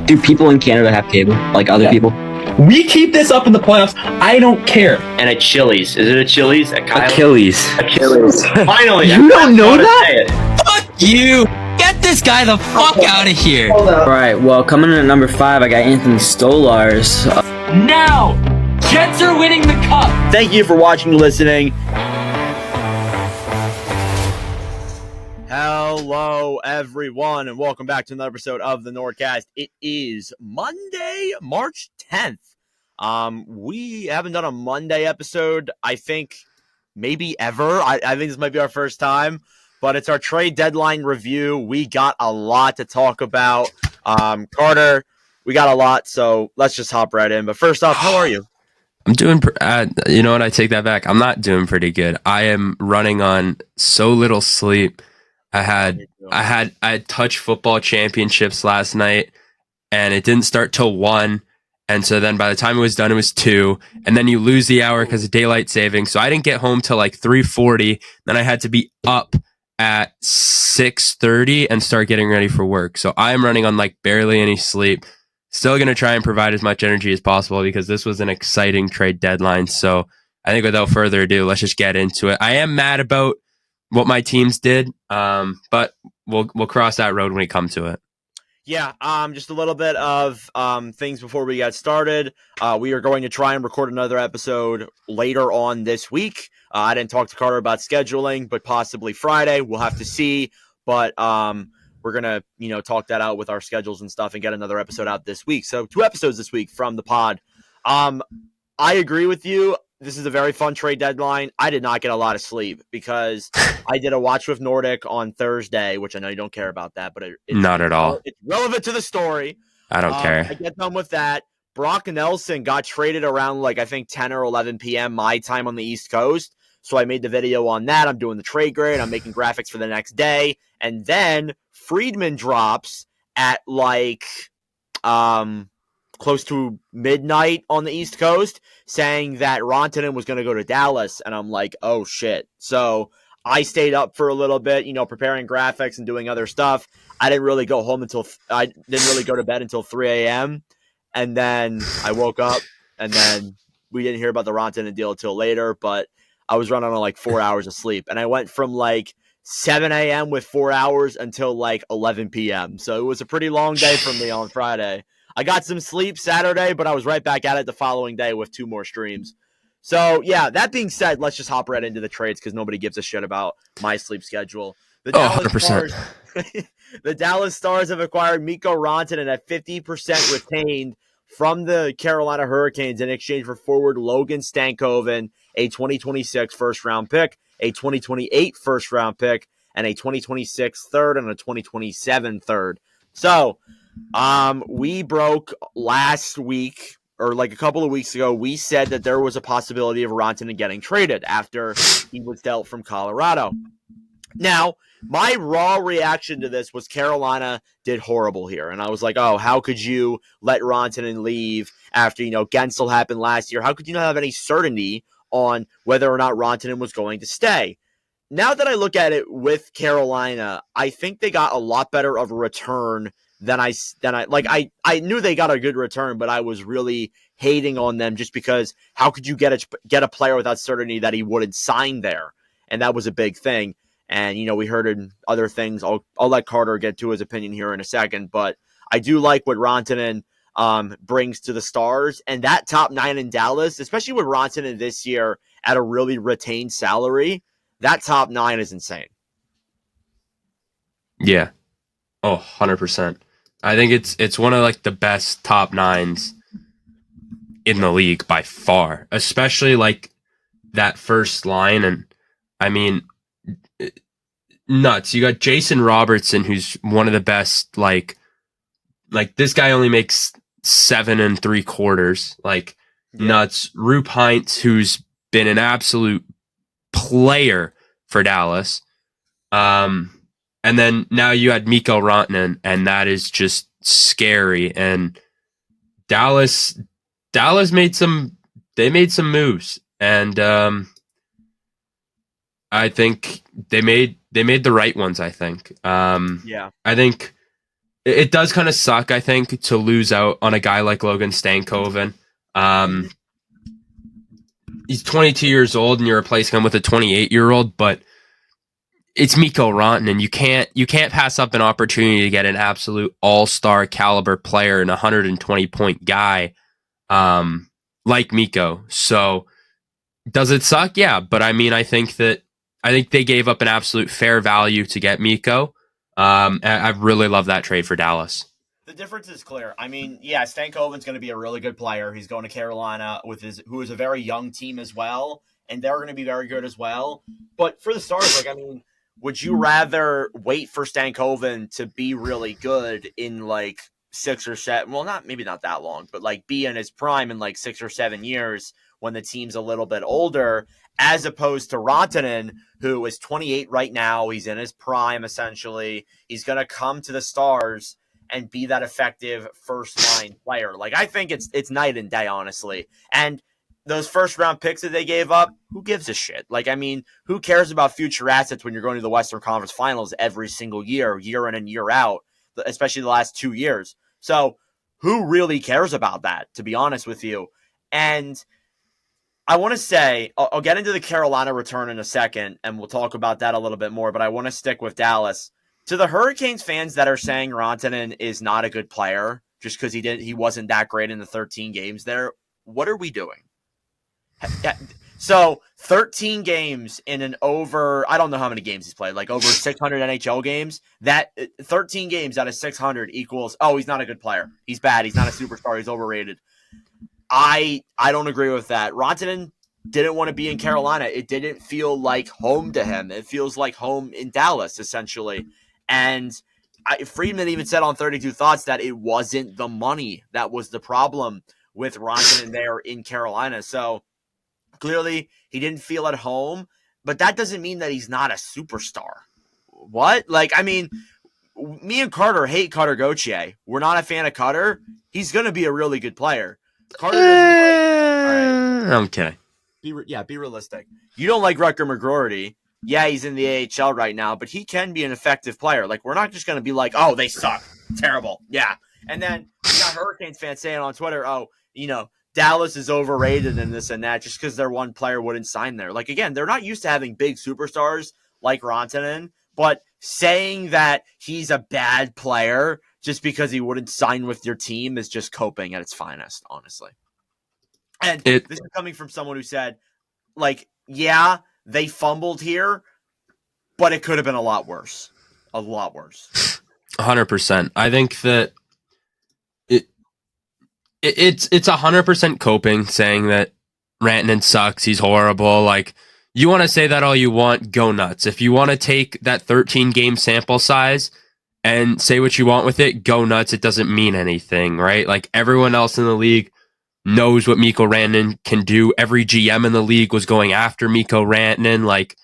Do people in Canada have cable? Like other people? We keep this up in the playoffs. I don't care. And at Chili's. Is it a Chili's? At Kyle? Achilles. Finally. You don't know that? Fuck you! Get this guy the fuck out of here! Alright, well, coming in at number 5, I got Anthony Stolars. Now! Jets are winning the cup! Thank you for watching and listening. Hello, everyone, and welcome back to another episode of the NordCast. It is Monday, March 10th. We haven't done a Monday episode, I think, maybe ever. I think this might be our first time, but it's our trade deadline review. We got a lot to talk about. Carter, we got a lot, so let's just hop right in. But first off, how are you? I'm doing, you know what, I take that back. I'm not doing pretty good. I am running on so little sleep. I had touch football championships last night, and it didn't start till 1. And so then by the time it was done, it was 2. And then you lose the hour because of daylight saving. So I didn't get home till like 3:40. Then I had to be up at 6:30 and start getting ready for work. So I'm running on like barely any sleep. Still going to try and provide as much energy as possible because this was an exciting trade deadline. So I think without further ado, let's just get into it. I am mad about what my teams did, but we'll cross that road when we come to it. Yeah, just a little bit of things before we get started. We are going to try and record another episode later on this week. I didn't talk to Carter about scheduling, but possibly Friday. We'll have to see. But we're going to, talk that out with our schedules and stuff and get another episode out this week. So 2 episodes this week from the pod. I agree with you. This is a very fun trade deadline. I did not get a lot of sleep because I did a watch with Nordic on Thursday, which I know you don't care about that, but it's not at all. It's relevant to the story. I don't care. I get done with that. Brock Nelson got traded around I think 10 or 11 p.m. my time on the East Coast. So I made the video on that. I'm doing the trade grade. I'm making graphics for the next day. And then Friedman drops at close to midnight on the East Coast saying that Rantanen was going to go to Dallas. And I'm like, oh, shit. So I stayed up for a little bit, preparing graphics and doing other stuff. I didn't really go to bed until 3 a.m. And then I woke up and then we didn't hear about the Rantanen deal until later. But I was running on 4 hours of sleep. And I went from 7 a.m. with 4 hours until 11 p.m. So it was a pretty long day for me on Friday. I got some sleep Saturday, but I was right back at it the following day with 2 more streams. So, yeah, that being said, let's just hop right into the trades because nobody gives a shit about my sleep schedule. The Dallas Stars have acquired Mikko Rantanen at 50% retained from the Carolina Hurricanes in exchange for forward Logan Stankoven, a 2026 first-round pick, a 2028 first-round pick, and a 2026 third and a 2027 third. So, we broke last week, or a couple of weeks ago, we said that there was a possibility of Rantanen getting traded after he was dealt from Colorado. Now, my raw reaction to this was Carolina did horrible here. And I was like, oh, how could you let Rantanen leave after, Gensel happened last year? How could you not have any certainty on whether or not Rantanen was going to stay? Now that I look at it with Carolina, I think they got a lot better of a return than I knew they got a good return, but I was really hating on them just because how could you get a player without certainty that he wouldn't sign there? And that was a big thing. And, we heard in other things. I'll let Carter get to his opinion here in a second, but I do like what Rantanen brings to the Stars. And that top 9 in Dallas, especially with Rantanen this year at a really retained salary, that top 9 is insane. Yeah. Oh, 100%. I think it's one of the best top 9s in the league by far, especially that first line. And I mean, nuts. You got Jason Robertson, who's one of the best, this guy only makes 7 3/4, nuts. Rupe Hintz, who's been an absolute player for Dallas. And then now you had Mikko Rantanen, and that is just scary. And Dallas made some moves, and I think they made the right ones. I think. Yeah. I think it does kind of suck, I think, to lose out on a guy like Logan Stankoven. He's 22 years old, and you're replacing him with a 28-year-old, but it's Mikko Rantanen. You can't pass up an opportunity to get an absolute all-star caliber player and a 120-point guy like Mikko. So does it suck? Yeah, but I mean, I think they gave up an absolute fair value to get Mikko. I really love that trade for Dallas. The difference is clear. I mean, yeah, Stankoven's going to be a really good player. He's going to Carolina who is a very young team as well, and they're going to be very good as well. But for the Stars, like, I mean, would you rather wait for Stankoven to be really good in like 6 or 7? Well, maybe not that long, but like be in his prime in like 6 or 7 years when the team's a little bit older, as opposed to Rantanen, who is 28 right now. He's in his prime essentially. He's going to come to the Stars and be that effective first-line player. Like, I think it's night and day, honestly. And those first-round picks that they gave up, who gives a shit? Like, I mean, who cares about future assets when you're going to the Western Conference Finals every single year in and year out, especially the last 2 years? So who really cares about that, to be honest with you? And I want to say, I'll get into the Carolina return in a second, and we'll talk about that a little bit more, but I want to stick with Dallas. To the Hurricanes fans that are saying Rantanen is not a good player just because he wasn't that great in the 13 games there, what are we doing? So 13 games in an over, I don't know how many games he's played, like over 600 NHL games. That 13 games out of 600 equals, oh, he's not a good player. He's bad. He's not a superstar. He's overrated. I don't agree with that. Rantanen didn't want to be in Carolina. It didn't feel like home to him. It feels like home in Dallas, essentially. And Friedman even said on 32 Thoughts that it wasn't the money that was the problem with Rantanen there in Carolina. So clearly he didn't feel at home, but that doesn't mean that he's not a superstar. What? Like, I mean, me and Carter hate Cutter Gauthier. We're not a fan of Cutter. He's going to be a really good player. Carter doesn't like, all right. I'm kidding. Be realistic. You don't like Rutger McGroarty. Yeah, he's in the AHL right now, but he can be an effective player. Like, we're not just going to be like, oh, they suck. Terrible. Yeah. And then you got Hurricanes fans saying on Twitter, oh, you know, Dallas is overrated and this and that just because their one player wouldn't sign there. Like, again, they're not used to having big superstars like Rantanen, but saying that he's a bad player just because he wouldn't sign with your team is just coping at its finest, honestly. And this is coming from someone who said, like, yeah, they fumbled here, but it could have been a lot worse. A lot worse. 100%. I think that it's 100% coping, saying that Rantanen sucks, he's horrible. Like, you want to say that all you want, go nuts. If you want to take that 13-game sample size and say what you want with it, go nuts. It doesn't mean anything, right? Like, everyone else in the league knows what Mikko Rantanen can do. Every GM in the league was going after Mikko Rantanen. Like,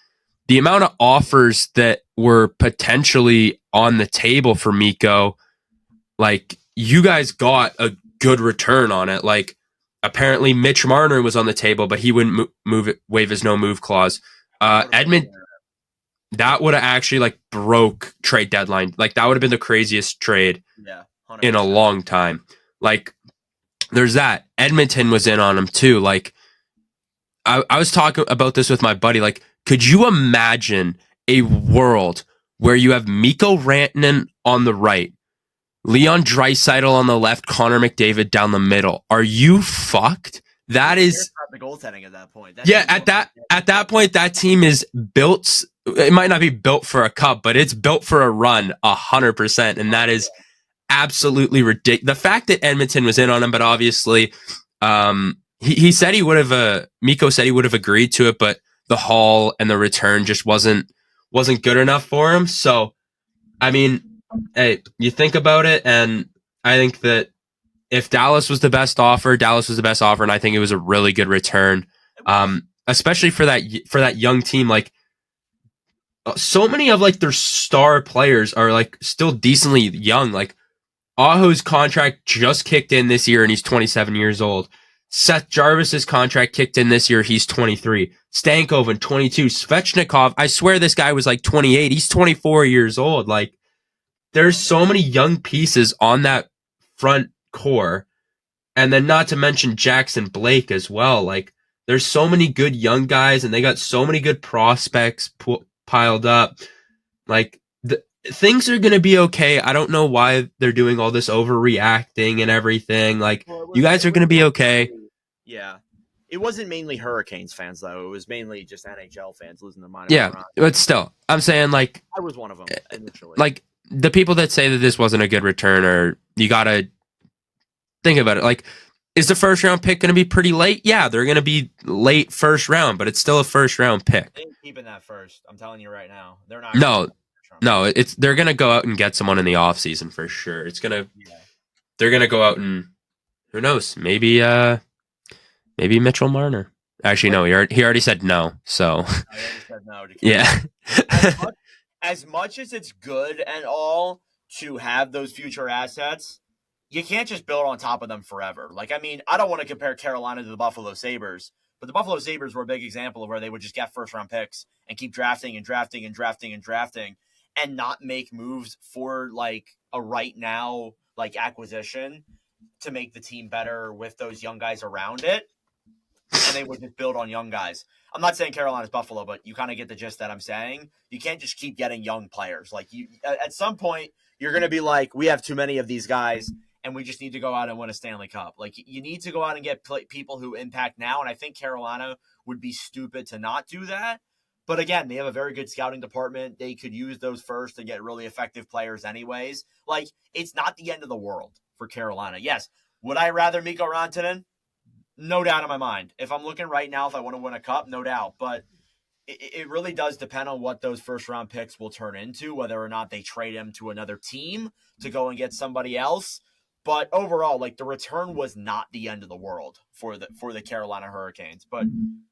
the amount of offers that were potentially on the table for Mikko, like, you guys got a good return on it. Like, apparently Mitch Marner was on the table, but he wouldn't waive his no move clause. Edmonton, that would have actually like broke trade deadline. Like, that would have been the craziest trade in a long time. Like, there's that. Edmonton was in on him too. Like, I was talking about this with my buddy. Like, could you imagine a world where you have Mikko Rantanen on the right, Leon Draisaitl on the left, Connor McDavid down the middle? Are you fucked? That is the goaltending at that point. At that point, that team is built. It might not be built for a cup, but it's built for a run 100%, and that is absolutely ridiculous. The fact that Edmonton was in on him, but obviously, he said he would have. Mikko said he would have agreed to it, but the haul and the return just wasn't good enough for him. So, I mean, hey, you think about it, and I think that if Dallas was the best offer, and I think it was a really good return, especially for that young team. Like, so many of like their star players are like still decently young. Like, Aho's contract just kicked in this year, and he's 27 years old. Seth Jarvis's contract kicked in this year. He's 23. Stankoven, 22. Svechnikov, I swear this guy was like 28. He's 24 years old. Like, there's so many young pieces on that front core, and then not to mention Jackson Blake as well. Like, there's so many good young guys, and they got so many good prospects piled up. Like, things are going to be okay. I don't know why they're doing all this overreacting and everything. Like, you guys are going to be okay. Yeah. It wasn't mainly Hurricanes fans, though. It was mainly just NHL fans losing their mind. Yeah, but still, I'm saying, like... I was one of them, initially. Like, the people that say that this wasn't a good return, or you got to think about it. Like, is the first-round pick going to be pretty late? Yeah, they're going to be late first round, but it's still a first-round pick. They ain't keeping that first. I'm telling you right now. They're not. No, they're going to go out and get someone in the offseason for sure. They're going to go out and, who knows, maybe Mitchell Marner. Actually, no, he already said no. So, he already said no. Yeah. As much as it's good and all to have those future assets, you can't just build on top of them forever. Like, I mean, I don't want to compare Carolina to the Buffalo Sabres, but the Buffalo Sabres were a big example of where they would just get first-round picks and keep drafting and drafting and drafting and drafting and not make moves for, like, a right-now, like, acquisition to make the team better with those young guys around it. And they would just build on young guys. I'm not saying Carolina's Buffalo, but you kind of get the gist that I'm saying. You can't just keep getting young players. Like, you, at some point, you're going to be like, we have too many of these guys, and we just need to go out and win a Stanley Cup. Like, you need to go out and get people who impact now, and I think Carolina would be stupid to not do that. But again, they have a very good scouting department. They could use those first to get really effective players anyways. Like, it's not the end of the world for Carolina. Yes, would I rather Mikko Rantanen? No doubt in my mind. If I'm looking right now, if I want to win a cup, no doubt. But it really does depend on what those first-round picks will turn into, whether or not they trade him to another team to go and get somebody else. But overall, like, the return was not the end of the world for the Carolina Hurricanes. But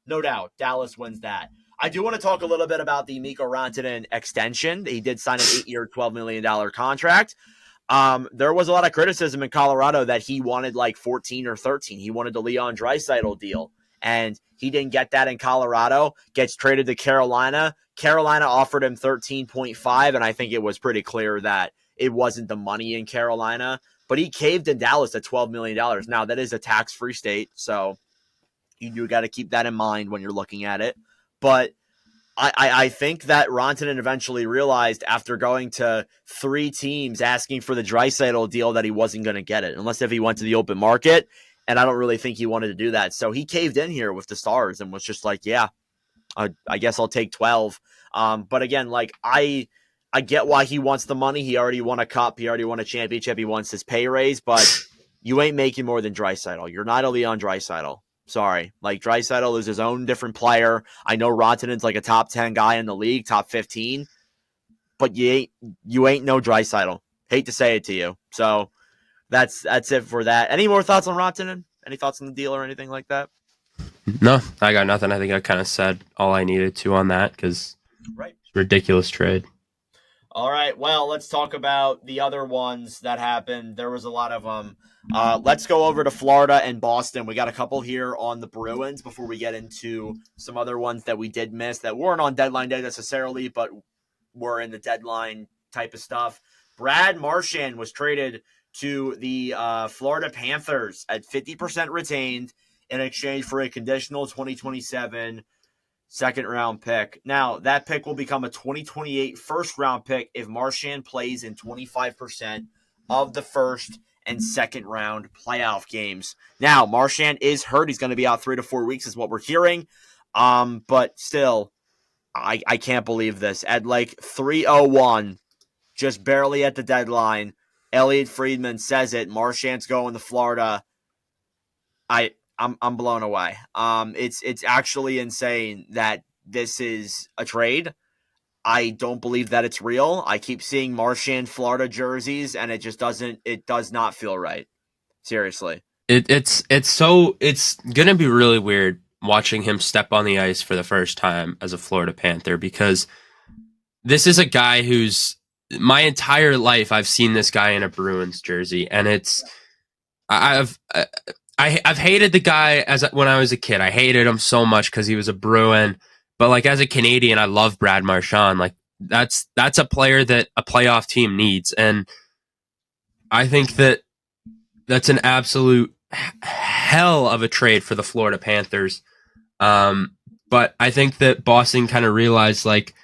no doubt, Dallas wins that. I do want to talk a little bit about the Mikko Rantanen extension. He did sign an 8-year, $12 million contract. There was a lot of criticism in Colorado that he wanted like 14 or 13. He wanted the Leon Draisaitl deal, and he didn't get that in Colorado. Gets traded to Carolina. Carolina offered him 13.5, and I think it was pretty clear that it wasn't the money in Carolina. But he caved in Dallas at $12 million. Now, that is a tax-free state, so you do got to keep that in mind when you're looking at it. But I think that Rantanen eventually realized after going to 3 teams asking for the Draisaitl deal that he wasn't going to get it, unless if he went to the open market, and I don't really think he wanted to do that. So he caved in here with the Stars and was just like, yeah, I guess I'll take 12. But again, like, I get why he wants the money. He already won a cup. He already won a championship. He wants his pay raise, but you ain't making more than Draisaitl. You're not a Leon Draisaitl. Sorry. Like, Draisaitl is his own different player. I know Rantanen's like a top 10 guy in the league, top 15, but you ain't no Draisaitl. Hate to say it to you. So that's it for that. Any more thoughts on Rantanen? Any thoughts on the deal or anything like that? No, I got nothing. I think I kind of said all I needed to on that because right. It's a ridiculous trade. All right. Well, let's talk about the other ones that happened. There was a lot of them. Let's go over to Florida and Boston. We got a couple here on the Bruins before we get into some other ones that we did miss that weren't on deadline day necessarily, but were in the deadline type of stuff. Brad Marchand was traded to the Florida Panthers at 50% retained in exchange for a conditional 2027 second-round pick. Now, that pick will become a 2028 first-round pick if Marchand plays in 25% of the first and second-round playoff games. Now, Marchand is hurt. He's going to be out 3 to 4 weeks is what we're hearing. But still, I can't believe this. At like 3:01, just barely at the deadline, Elliot Friedman says it. Marchand's going to Florida. I'm blown away. It's actually insane that this is a trade. I don't believe that it's real. I keep seeing Marchand Florida jerseys, and it does not feel right. Seriously. It's gonna be really weird watching him step on the ice for the first time as a Florida Panther, because this is a guy who's my entire life I've seen this guy in a Bruins jersey, and I've hated the guy when I was a kid. I hated him so much because he was a Bruin. But like as a Canadian, I love Brad Marchand. Like that's a player that a playoff team needs, and I think that's an absolute hell of a trade for the Florida Panthers. But I think that Boston kind of realized like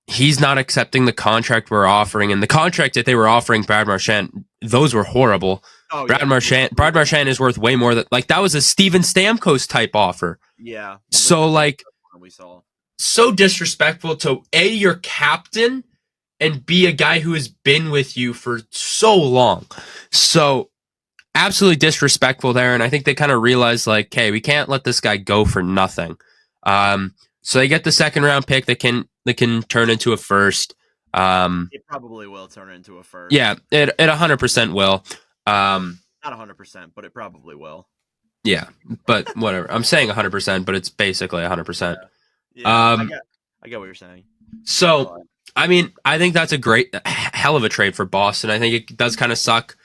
he's not accepting the contract we're offering, and the contract that they were offering Brad Marchand, those were horrible. Oh, Brad Marchand is worth way more than like that was a Steven Stamkos type offer. Yeah. So like we saw. So disrespectful to A, your captain, and B, a guy who has been with you for so long. So absolutely disrespectful there, and I think they kind of realized like, hey, we can't let this guy go for nothing. So they get the second round pick that can turn into a first. It probably will turn into a first. Yeah, it 100% will. Not 100%, but it probably will. Yeah, but whatever. I'm saying 100%, but it's basically 100%. Yeah, I get what you're saying. So, I mean, I think that's a hell of a trade for Boston. I think it does kind of suck.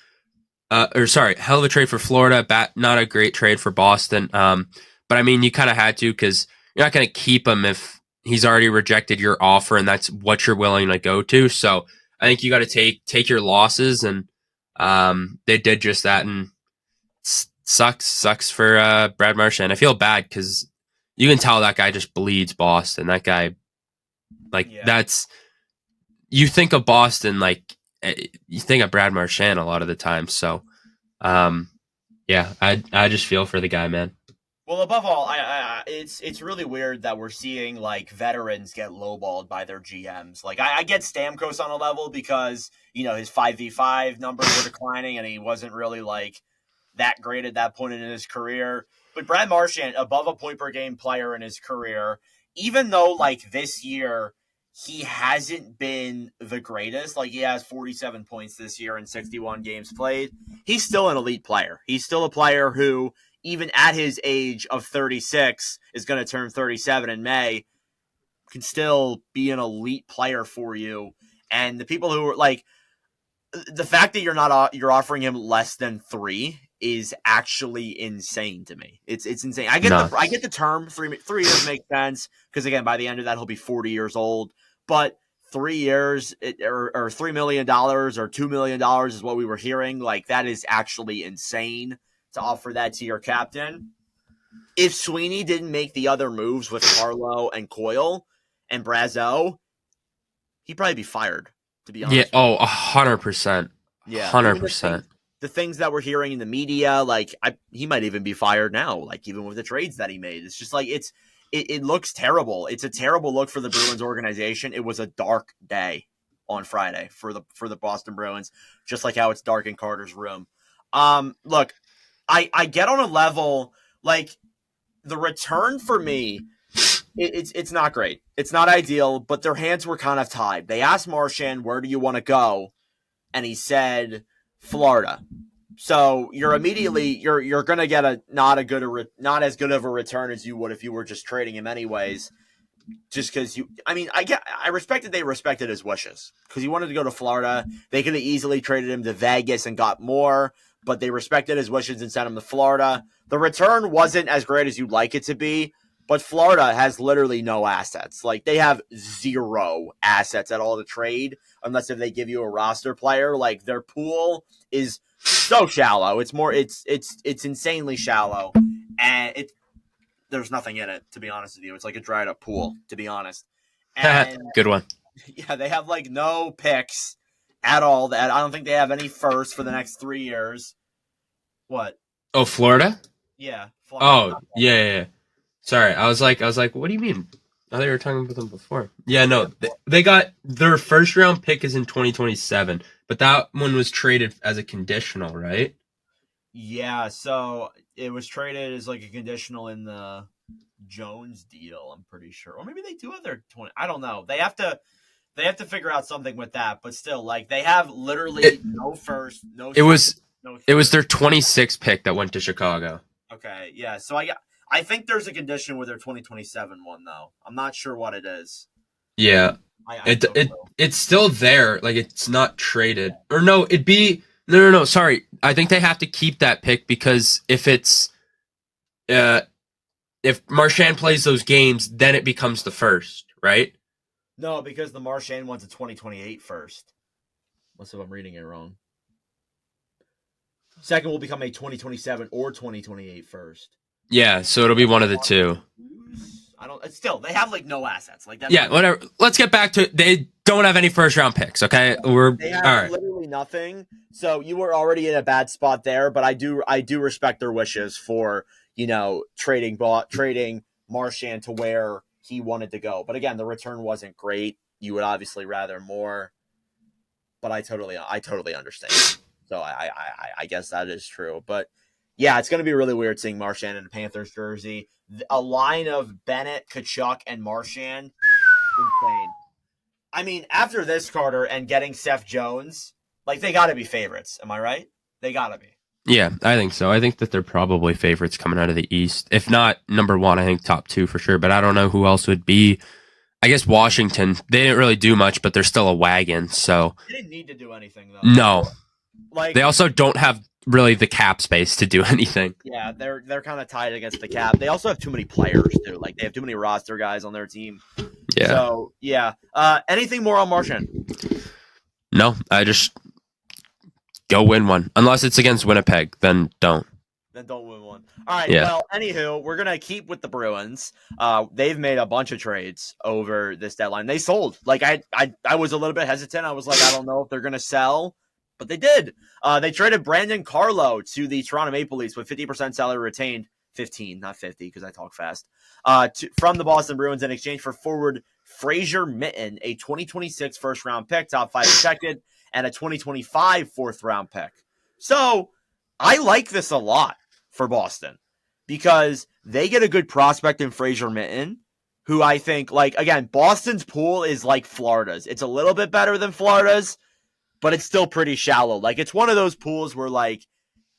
Hell of a trade for Florida. Not a great trade for Boston. But I mean, you kind of had to because you're not going to keep him if he's already rejected your offer and that's what you're willing to go to. So I think you got to take your losses, and they did just that. And sucks for Brad Marchand. I feel bad because you can tell that guy just bleeds Boston. That guy, that's you think of Boston like you think of Brad Marchand a lot of the time. So, yeah, I just feel for the guy, man. Well, above all, it's really weird that we're seeing like veterans get lowballed by their GMs. Like I get Stamkos on a level because his 5v5 numbers were declining and he wasn't really like that great at that point in his career. But Brad Marchand, above a point per game player in his career, even though like this year he hasn't been the greatest, like he has 47 points this year in 61 games played, he's still an elite player. He's still a player who, even at his age of 36, is going to turn 37 in May, can still be an elite player for you. And the people who are like, the fact that you're offering him less than 3 is actually insane to me. It's insane. I get the term 3 years makes sense because again, by the end of that, he'll be 40 years old. But 3 years or $3 million or $2 million is what we were hearing. Like that is actually insane to offer that to your captain. If Sweeney didn't make the other moves with Carlo and Coyle and Brazeau, he'd probably be fired, to be honest. Yeah, 100%. Yeah, 100%. The things that we're hearing in the media, like he might even be fired now, like even with the trades that he made. It's just like it looks terrible. It's a terrible look for the Bruins organization. It was a dark day on Friday for the Boston Bruins, just like how it's dark in Carter's room. Look, I get on a level like the return for me. It's not great. It's not ideal, but their hands were kind of tied. They asked Marchand, "Where do you want to go?" And he said, "Florida." So you're going to get not as good of a return as you would if you were just trading him anyways. Just because I respected they respected his wishes because he wanted to go to Florida. They could have easily traded him to Vegas and got more, but they respected his wishes and sent him to Florida. The return wasn't as great as you'd like it to be, but Florida has literally no assets. Like they have 0 assets at all to trade unless if they give you a roster player. Like their pool is so shallow. It's insanely shallow, and there's nothing in it, to be honest with you. It's like a dried up pool, to be honest. And good one. Yeah, they have like no picks at all. That I don't think they have any first for the next 3 years. What? Oh, Florida? Yeah. Florida. Oh, yeah. Sorry, I was like, what do you mean? I thought you were talking about them before. Yeah, no, they got their first round pick is in 2027, but that one was traded as a conditional, right? Yeah, so it was traded as like a conditional in the Jones deal, I'm pretty sure. Or maybe they do have their 20. I don't know. They have to figure out something with that, but still, like they have literally no first, no. It was their 26th pick that went to Chicago. Okay, yeah. So I think there's a condition with their 2027 one though. I'm not sure what it is. Yeah, it's still there. Like it's not traded, or no, it'd be. No. Sorry, I think they have to keep that pick because if Marchand plays those games, then it becomes the first, right? No, because the Marchand one's a 2028 first. Unless if I'm reading it wrong. Second will become a 2027 or 2028 first. Yeah, so it'll be one of the two. I don't. Still, they have like no assets. Like that's Yeah, whatever. Let's get back to it. They don't have any first round picks. Okay, they have all right. literally nothing. So you were already in a bad spot there, but I do respect their wishes for trading Marchand to where he wanted to go. But again, the return wasn't great. You would obviously rather more, but I totally understand. So I guess that is true. But yeah, it's going to be really weird seeing Marchand in a Panthers jersey. A line of Bennett, Kachuk, and Marchand. Insane. I mean, after this, Carter, and getting Seth Jones, like, they got to be favorites. Am I right? They got to be. Yeah, I think so. I think that they're probably favorites coming out of the East. If not number one, I think top two for sure. But I don't know who else would be. I guess Washington, they didn't really do much, but they're still a wagon. So they didn't need to do anything, though. No. Like, they also don't have really the cap space to do anything. Yeah, they're kind of tied against the cap. They also have too many players, too. Like, they have too many roster guys on their team. Yeah. So, yeah. Anything more on Marchand? No, I just go win one. Unless it's against Winnipeg, then don't. Then don't win one. All right, Yeah. Well, anywho, we're going to keep with the Bruins. They've made a bunch of trades over this deadline. They sold. Like, I was a little bit hesitant. I was like, I don't know if they're going to sell. But they did. They traded Brandon Carlo to the Toronto Maple Leafs with 50% salary retained. 15, not 50, because I talk fast. From the Boston Bruins in exchange for forward Fraser Mitten, a 2026 first-round pick, top 5 protected, and a 2025 fourth-round pick. So I like this a lot for Boston because they get a good prospect in Fraser Mitten, who I think, like, again, Boston's pool is like Florida's. It's a little bit better than Florida's, but it's still pretty shallow. Like, it's one of those pools where, like,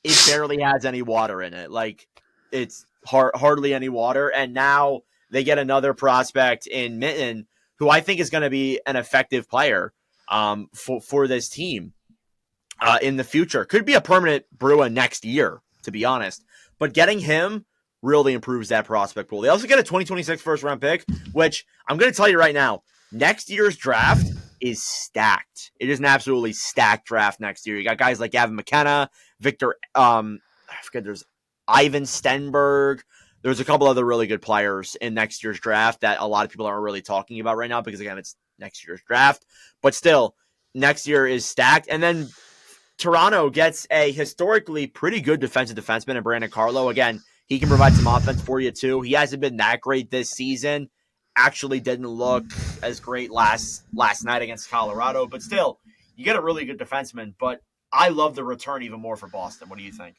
it barely has any water in it. Like, it's hardly any water. And now they get another prospect in Mitten, who I think is going to be an effective player for this team in the future. Could be a permanent Bruin next year, to be honest. But getting him really improves that prospect pool. They also get a 2026 first-round pick, which I'm going to tell you right now, next year's draft is stacked. It is an absolutely stacked draft next year. You got guys like Gavin McKenna, Victor, I forget, there's Ivan Stenberg. There's a couple other really good players in next year's draft that a lot of people aren't really talking about right now because, again, it's next year's draft. But still, next year is stacked. And then Toronto gets a historically pretty good defensive defenseman in Brandon Carlo. Again, he can provide some offense for you, too. He hasn't been that great this season. Actually didn't look as great last night against Colorado, but still, you get a really good defenseman. But I love the return even more for Boston. What do you think?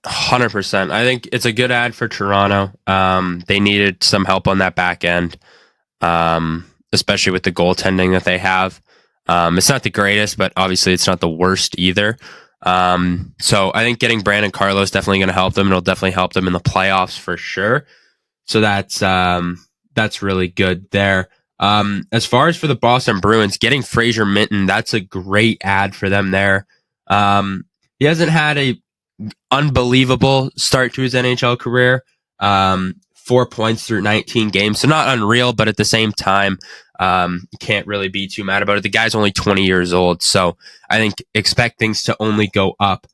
100%. I think it's a good ad for Toronto. They needed some help on that back end, especially with the goaltending that they have. It's not the greatest, but obviously it's not the worst either. So I think getting Brandon Carlo is definitely going to help them. It'll definitely help them in the playoffs for sure. So that's really good there. As far as for the Boston Bruins, getting Fraser Mitten, that's a great ad for them there. He hasn't had a unbelievable start to his NHL career. 4 points through 19 games. So not unreal, but at the same time, you can't really be too mad about it. The guy's only 20 years old. So I think expect things to only go up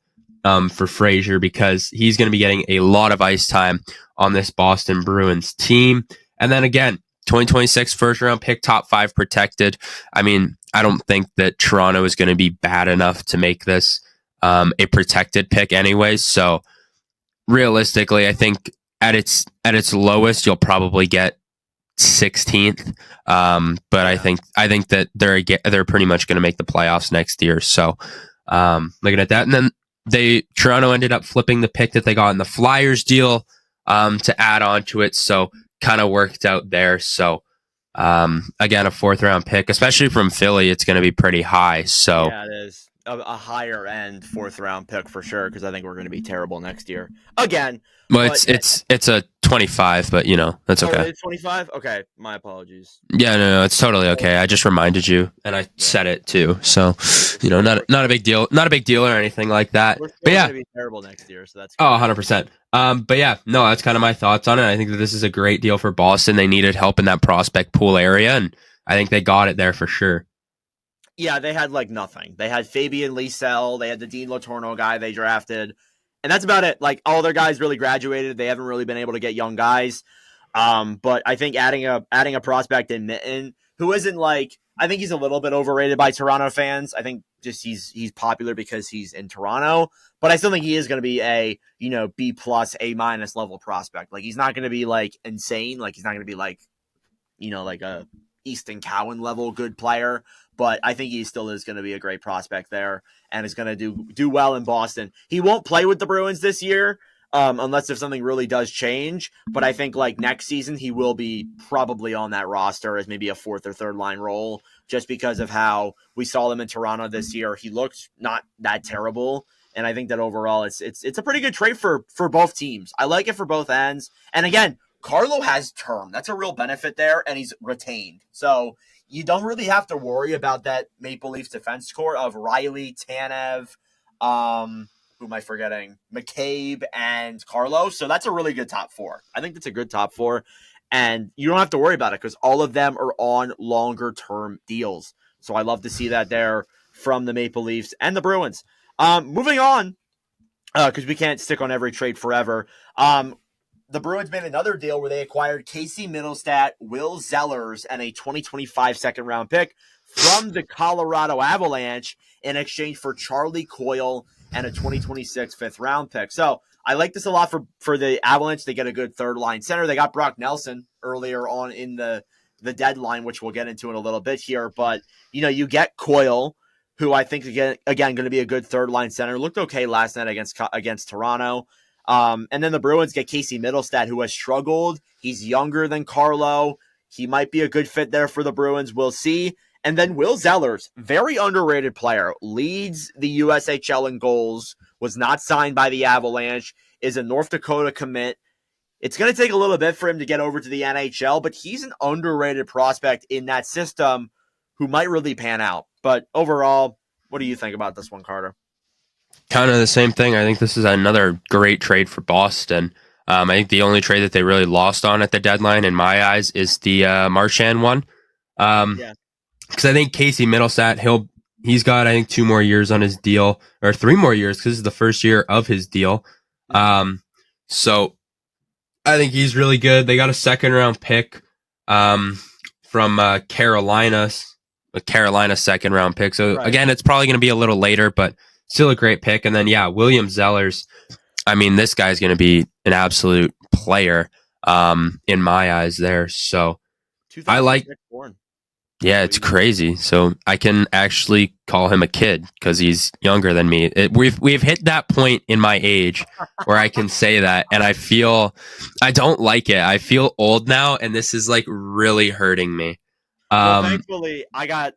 for Fraser because he's going to be getting a lot of ice time on this Boston Bruins team. And then again, 2026 first round pick, top 5 protected. I mean, I don't think that Toronto is going to be bad enough to make this a protected pick anyways. So realistically, I think at its lowest, you'll probably get 16th. But I think that they're pretty much going to make the playoffs next year. So looking at that, and then Toronto ended up flipping the pick that they got in the Flyers deal to add on to it. So kind of worked out there. So again, a 4th round pick, especially from Philly, it's going to be pretty high. So yeah, it is a higher end 4th round pick for sure because I think we're going to be terrible next year again. Well, it's a 25, but that's okay. Oh, it's 25. Okay, my apologies. Yeah, no, it's totally okay. I just reminded you, and I said it too. So, not a big deal, not a big deal or anything like that. We're still but yeah, going to be terrible next year, so that's good. 100%. But yeah, no, that's kind of my thoughts on it. I think that this is a great deal for Boston. They needed help in that prospect pool area, and I think they got it there for sure. Yeah, they had like nothing. They had Fabian Liesel, they had the Dean Latorno guy they drafted, and that's about it. Like all their guys really graduated. They haven't really been able to get young guys. But I think adding a prospect in Mitten, who isn't like, I think he's a little bit overrated by Toronto fans. I think just he's popular because he's in Toronto, but I still think he is going to be a, B plus, A minus level prospect. Like he's not going to be like insane. Like he's not going to be like, like a Easton Cowan level good player, but I think he still is going to be a great prospect there and is going to do well in Boston. He won't play with the Bruins this year, unless if something really does change. But I think like next season, he will be probably on that roster as maybe a fourth or third line role, just because of how we saw him in Toronto this year. He looked not that terrible. And I think that overall it's a pretty good trade for both teams. I like it for both ends. And again, Carlo has term. That's a real benefit there, and he's retained. So you don't really have to worry about that Maple Leafs defense core of Riley, Tanev, who am I forgetting? McCabe and Carlo. So that's a really good top four. I think that's a good top four. And you don't have to worry about it because all of them are on longer term deals. So I love to see that there from the Maple Leafs and the Bruins. Moving on, because we can't stick on every trade forever. The Bruins made another deal where they acquired Casey Mittelstadt, Will Zellers, and a 2025 second-round pick from the Colorado Avalanche in exchange for Charlie Coyle and a 2026 fifth-round pick. So I like this a lot for the Avalanche. They get a good third-line center. They got Brock Nelson earlier on in the deadline, which we'll get into in a little bit here. But, you get Coyle, who I think, again going to be a good third-line center. Looked okay last night against Toronto. And then the Bruins get Casey Mittelstadt, who has struggled. He's younger than Carlo. He might be a good fit there for the Bruins. We'll see. And then Will Zellers, very underrated player, leads the USHL in goals, was not signed by the Avalanche, is a North Dakota commit. It's going to take a little bit for him to get over to the NHL, but he's an underrated prospect in that system who might really pan out. But overall, what do you think about this one, Carter? Kind of the same thing. I think this is another great trade for Boston. I think the only trade that they really lost on at the deadline, in my eyes, is the Marchand one. Because I think Casey Mittelstadt, he's got, I think, 2 more years on his deal, or 3 more years, because this is the first year of his deal. So I think he's really good. They got a second-round pick from Carolina, a Carolina second-round pick. So, Again, it's probably going to be a little later, but still a great pick. And then, William Zellers. I mean, this guy's going to be an absolute player in my eyes there. So I like, it's crazy. So I can actually call him a kid because he's younger than me. We've hit that point in my age where I can say that. And I don't like it. I feel old now. And this is like really hurting me. Well, thankfully I got,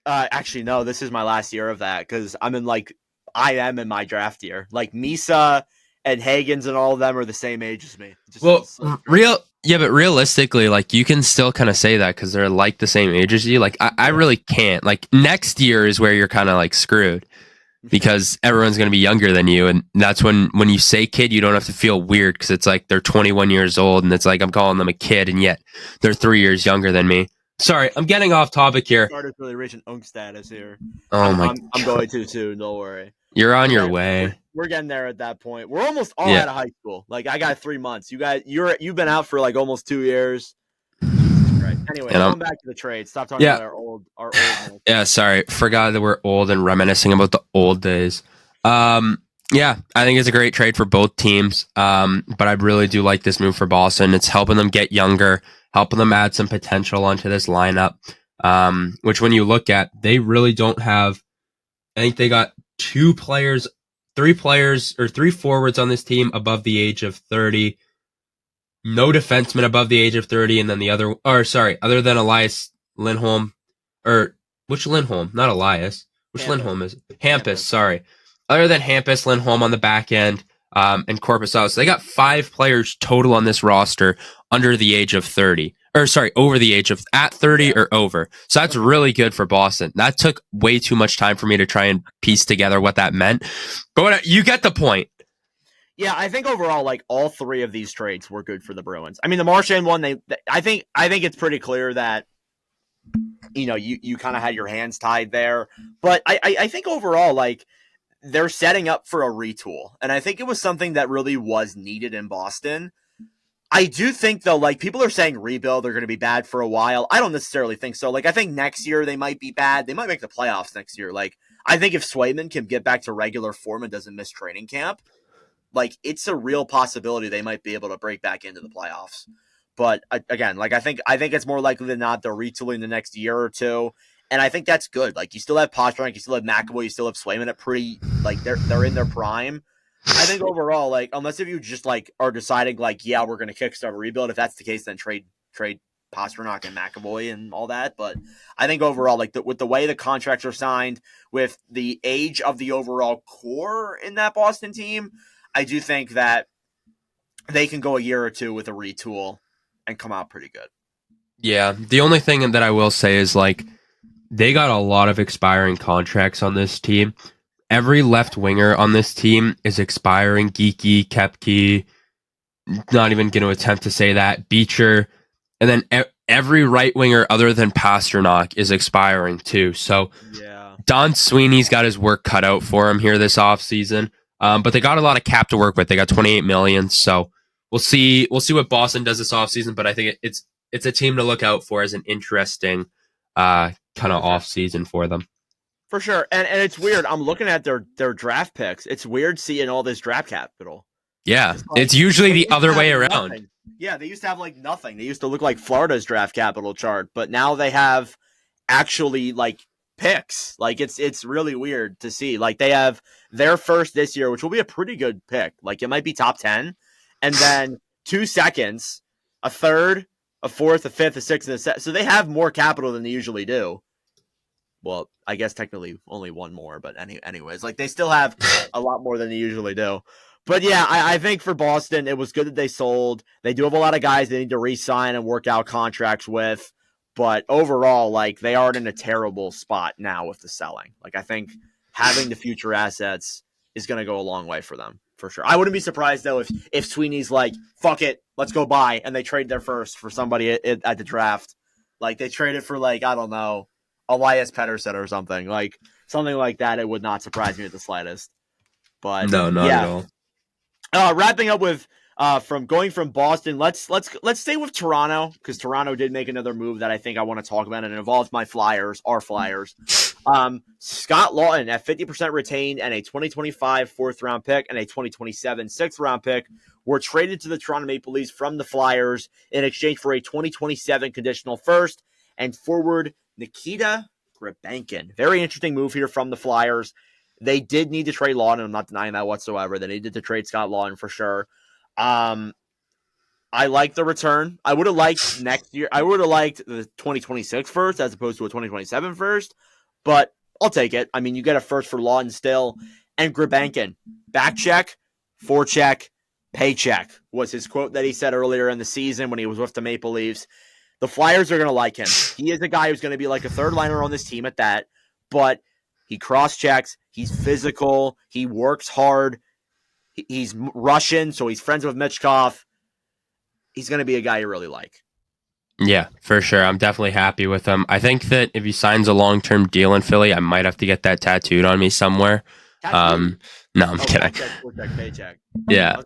actually, no, this is my last year of that because I am in my draft year. Like Misa and Hagens and all of them are the same age as me. But realistically, like you can still kind of say that because they're like the same age as you. Like I really can't. Like next year is where you're kind of like screwed because everyone's going to be younger than you, and that's when you say kid, you don't have to feel weird because it's like they're 21 years old, and it's like I'm calling them a kid, and yet they're 3 years younger than me. Sorry, I'm getting off topic here. Started really reaching unk status here. I'm going to soon. Don't worry. You're on your way. We're getting there at that point. We're almost all out of high school. Like I got 3 months. You guys, you've been out for like almost 2 years. Anyway, going back to the trade. Stop talking about our old. Yeah, sorry, forgot that we're old and reminiscing about the old days. I think it's a great trade for both teams. But I really do like this move for Boston. It's helping them get younger, helping them add some potential onto this lineup. Which when you look at, they really don't have. I think they got 3 forwards on this team above the age of 30. No defenseman above the age of 30, and then other than Elias Lindholm, or which Lindholm? Not Elias. Which Hampus. Lindholm is it? Hampus, sorry. Other than Hampus, Lindholm on the back end, and Korpisalo. So they got 5 players total on this roster under the age of 30. Over the age of at 30 or over. So that's really good for Boston. That took way too much time for me to try and piece together what that meant. But you get the point. Yeah, I think overall, like all 3 of these trades were good for the Bruins. I mean, the Marchand one, I think it's pretty clear that you kind of had your hands tied there. But I think overall, like, they're setting up for a retool. And I think it was something that really was needed in Boston. I do think, though, like, people are saying rebuild, they're going to be bad for a while. I don't necessarily think so. Like, I think next year they might be bad. They might make the playoffs next year. Like, I think if Swayman can get back to regular form and doesn't miss training camp, like, it's a real possibility they might be able to break back into the playoffs. But again, like, I think it's more likely than not they're retooling the next year or two. And I think that's good. Like, you still have Pastrnak, you still have McAvoy, you still have Swayman at pretty, like, they're in their prime. I think overall, like, unless if you just, like, are deciding, like, yeah, we're going to kickstart a rebuild. If that's the case, then trade Pastrnak and McAvoy and all that. But I think overall, like, with the way the contracts are signed, with the age of the overall core in that Boston team, I do think that they can go a year or two with a retool and come out pretty good. Yeah, the only thing that I will say is, like, they got a lot of expiring contracts on this team. Every left winger on this team is expiring. Geeky, Kepke, not even going to attempt to say that. Beecher. And then every right winger other than Pastrnak is expiring too. So yeah, Don Sweeney's got his work cut out for him here this offseason. But they got a lot of cap to work with. They got $28 million. So we'll see what Boston does this offseason. But I think it's a team to look out for as an interesting kind of off season for them. For sure. And it's weird. I'm looking at their draft picks. It's weird seeing all this draft capital. Yeah. Like, it's usually the other way around. Nothing. Yeah, they used to have like nothing. They used to look like Florida's draft capital chart, but now they have actually like picks. Like it's really weird to see. Like they have their first this year, which will be a pretty good pick. Like it might be top 10. And then 2 seconds, a third, a fourth, a fifth, a sixth, and a set. So they have more capital than they usually do. Well, I guess technically only one more, but anyways, like they still have a lot more than they usually do. But yeah, I think for Boston, it was good that they sold. They do have a lot of guys they need to re-sign and work out contracts with. But overall, like they aren't in a terrible spot now with the selling. Like I think having the future assets is going to go a long way for them, for sure. I wouldn't be surprised though if Sweeney's like, fuck it, let's go buy, and they trade their first for somebody at the draft. Like they traded for like, I don't know, Elias Pettersson or something like that. It would not surprise me at the slightest. But no, not at all. Wrapping up with from Boston, let's stay with Toronto because Toronto did make another move that I think I want to talk about, and it involves our Flyers. Scott Laughton at 50% retained and a 2025 4th round pick and a 2027 6th round pick were traded to the Toronto Maple Leafs from the Flyers in exchange for a 2027 conditional first and forward Nikita Grabenkin. Very interesting move here from the Flyers. They did need to trade Laughton. I'm not denying that whatsoever. They needed to trade Scott Laughton for sure. I like the return. I would have liked next year. I would have liked the 2026 first as opposed to a 2027 first, but I'll take it. I mean, you get a first for Laughton still. And Grabenkin, back check, forecheck, paycheck was his quote that he said earlier in the season when he was with the Maple Leafs. The Flyers are going to like him. He is a guy who's going to be like a third liner on this team at that, but he cross-checks. He's physical. He works hard. He's Russian, so he's friends with Michkov. He's going to be a guy you really like. Yeah, for sure. I'm definitely happy with him. I think that if he signs a long-term deal in Philly, I might have to get that tattooed on me somewhere. No, I'm kidding. Paycheck. Yeah.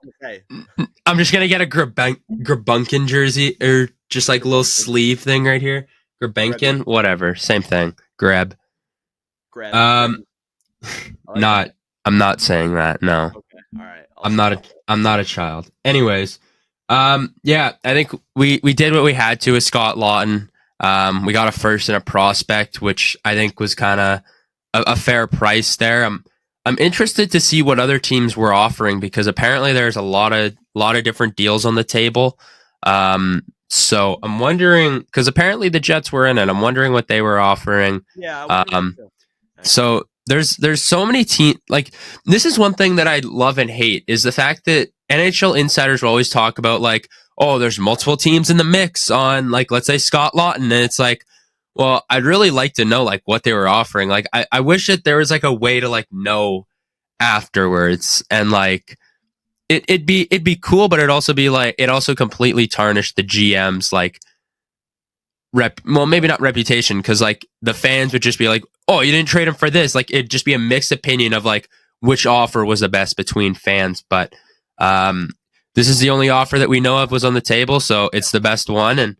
I'm just going to get a Grabunkin jersey or just like a little sleeve thing right here. Grabenkin, whatever. Same thing. Grab. I'm not saying that. No. Okay. All right. I'm not a child. Anyways, yeah, I think we did what we had to with Scott Laughton. We got a first and a prospect, which I think was kind of a fair price there. I'm interested to see what other teams were offering because apparently there's a lot of different deals on the table. So I'm wondering because apparently the Jets were in it. I'm wondering what they were offering. Yeah. So there's so many teams. Like this is one thing that I love and hate is the fact that NHL insiders will always talk about like, oh, there's multiple teams in the mix on like, let's say Scott Laughton. And it's like, well, I'd really like to know like what they were offering. Like, I wish that there was like a way to like know afterwards and like it'd be cool, but it'd also be like, it also completely tarnished the GM's like maybe not reputation, because like the fans would just be like, oh, you didn't trade him for this. Like it'd just be a mixed opinion of like which offer was the best between fans. But this is the only offer that we know of was on the table, so it's the best one, and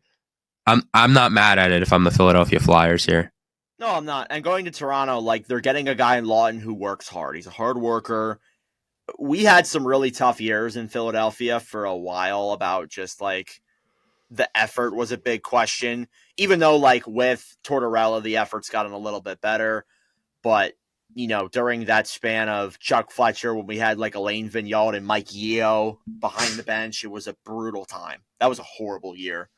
I'm not mad at it if I'm the Philadelphia Flyers here. No, I'm not. And going to Toronto, like they're getting a guy in Laughton who works hard. He's a hard worker. We had some really tough years in Philadelphia for a while about just like the effort was a big question, even though like with Tortorella, the effort's gotten a little bit better. But, you know, during that span of Chuck Fletcher, when we had like Alain Vigneault and Mike Yeo behind the bench, it was a brutal time. That was a horrible year.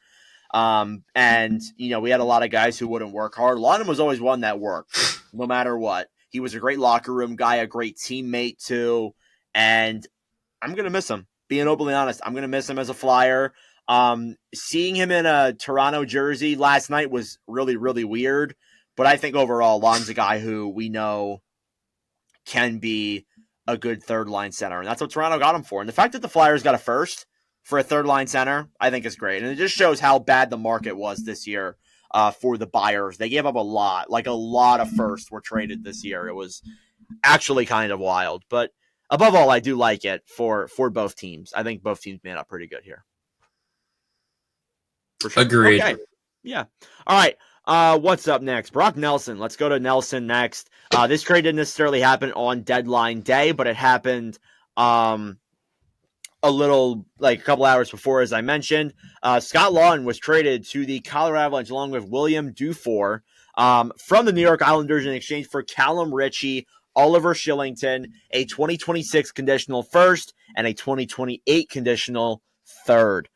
And, you know, we had a lot of guys who wouldn't work hard. Laughton was always one that worked no matter what. He was a great locker room guy, a great teammate too. And I'm going to miss him. Being openly honest, I'm going to miss him as a Flyer. Seeing him in a Toronto jersey last night was really, really weird. But I think overall, Laughton's a guy who we know can be a good third line center. And that's what Toronto got him for. And the fact that the Flyers got a first for a third line center, I think is great. And it just shows how bad the market was this year for the buyers. They gave up a lot of firsts were traded this year. It was actually kind of wild. But above all, I do like it for both teams. I think both teams made up pretty good here. For sure. Agreed. Okay. Yeah. All right. What's up next? Brock Nelson. Let's go to Nelson next. This trade didn't necessarily happen on deadline day, but it happened a little, like a couple hours before, as I mentioned. Scott Laughton was traded to the Colorado Avalanche along with William Dufour from the New York Islanders in exchange for Callum Ritchie, Oliver Shillington, a 2026 conditional first, and a 2028 conditional third.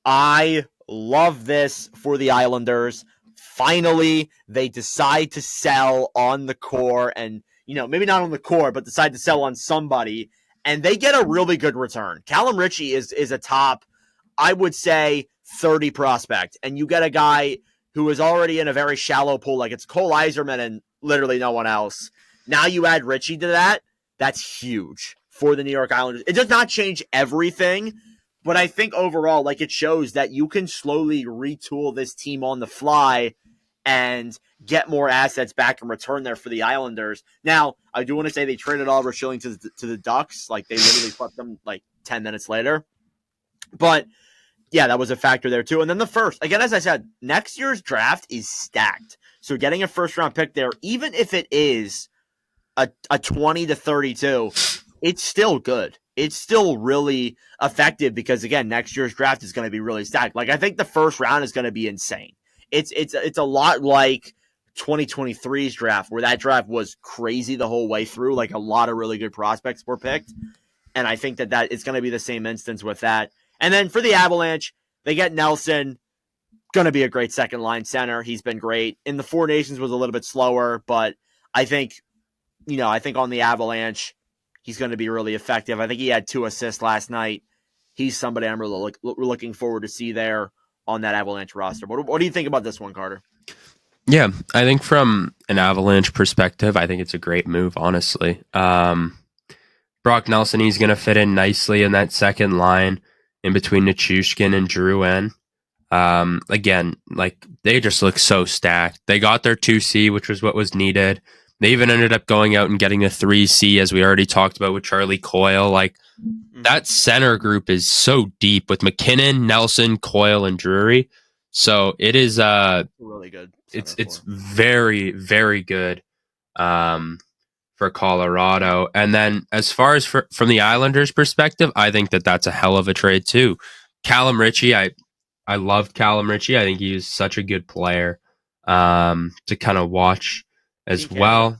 I love this for the Islanders. Finally, they decide to sell on the core and, you know, maybe not on the core, but decide to sell on somebody, and they get a really good return. Callum Ritchie is a top, I would say, 30 prospect, and you get a guy who is already in a very shallow pool, like it's Cole Yzerman and literally no one else. Now you add Ritchie to that, that's huge for the New York Islanders. It does not change everything, but I think overall, like, it shows that you can slowly retool this team on the fly and get more assets back in return there for the Islanders. Now, I do want to say they traded Oliver Schilling to the Ducks. Like, they literally flipped them like 10 minutes later. But, yeah, that was a factor there too. And then the first, again, as I said, next year's draft is stacked. So getting a first-round pick there, even if it is a 20 to 32, it's still good. It's still really effective because, again, next year's draft is going to be really stacked. Like, I think the first round is going to be insane. It's a lot like 2023's draft, where that draft was crazy the whole way through. Like, a lot of really good prospects were picked. And I think that it's going to be the same instance with that. And then for the Avalanche, they get Nelson, going to be a great second-line center. He's been great. In the Four Nations was a little bit slower, but I think on the Avalanche, he's going to be really effective. I think he had 2 assists last night. He's somebody I'm really looking forward to see there on that Avalanche roster. What do you think about this one, Carter? Yeah, I think from an Avalanche perspective, I think it's a great move, honestly. Brock Nelson, he's going to fit in nicely in that second line in between Nichushkin and Drouin. Again, like, they just look so stacked. They got their 2C, which was what was needed. They even ended up going out and getting a 3C, as we already talked about with Charlie Coyle. Like, that center group is so deep with McKinnon, Nelson, Coyle, and Drury. So it is really good. It's very, very good for Colorado. And then as far as from the Islanders' perspective, I think that's a hell of a trade too. Callum Ritchie, I loved Callum Ritchie. I think he's such a good player to kind of watch as well.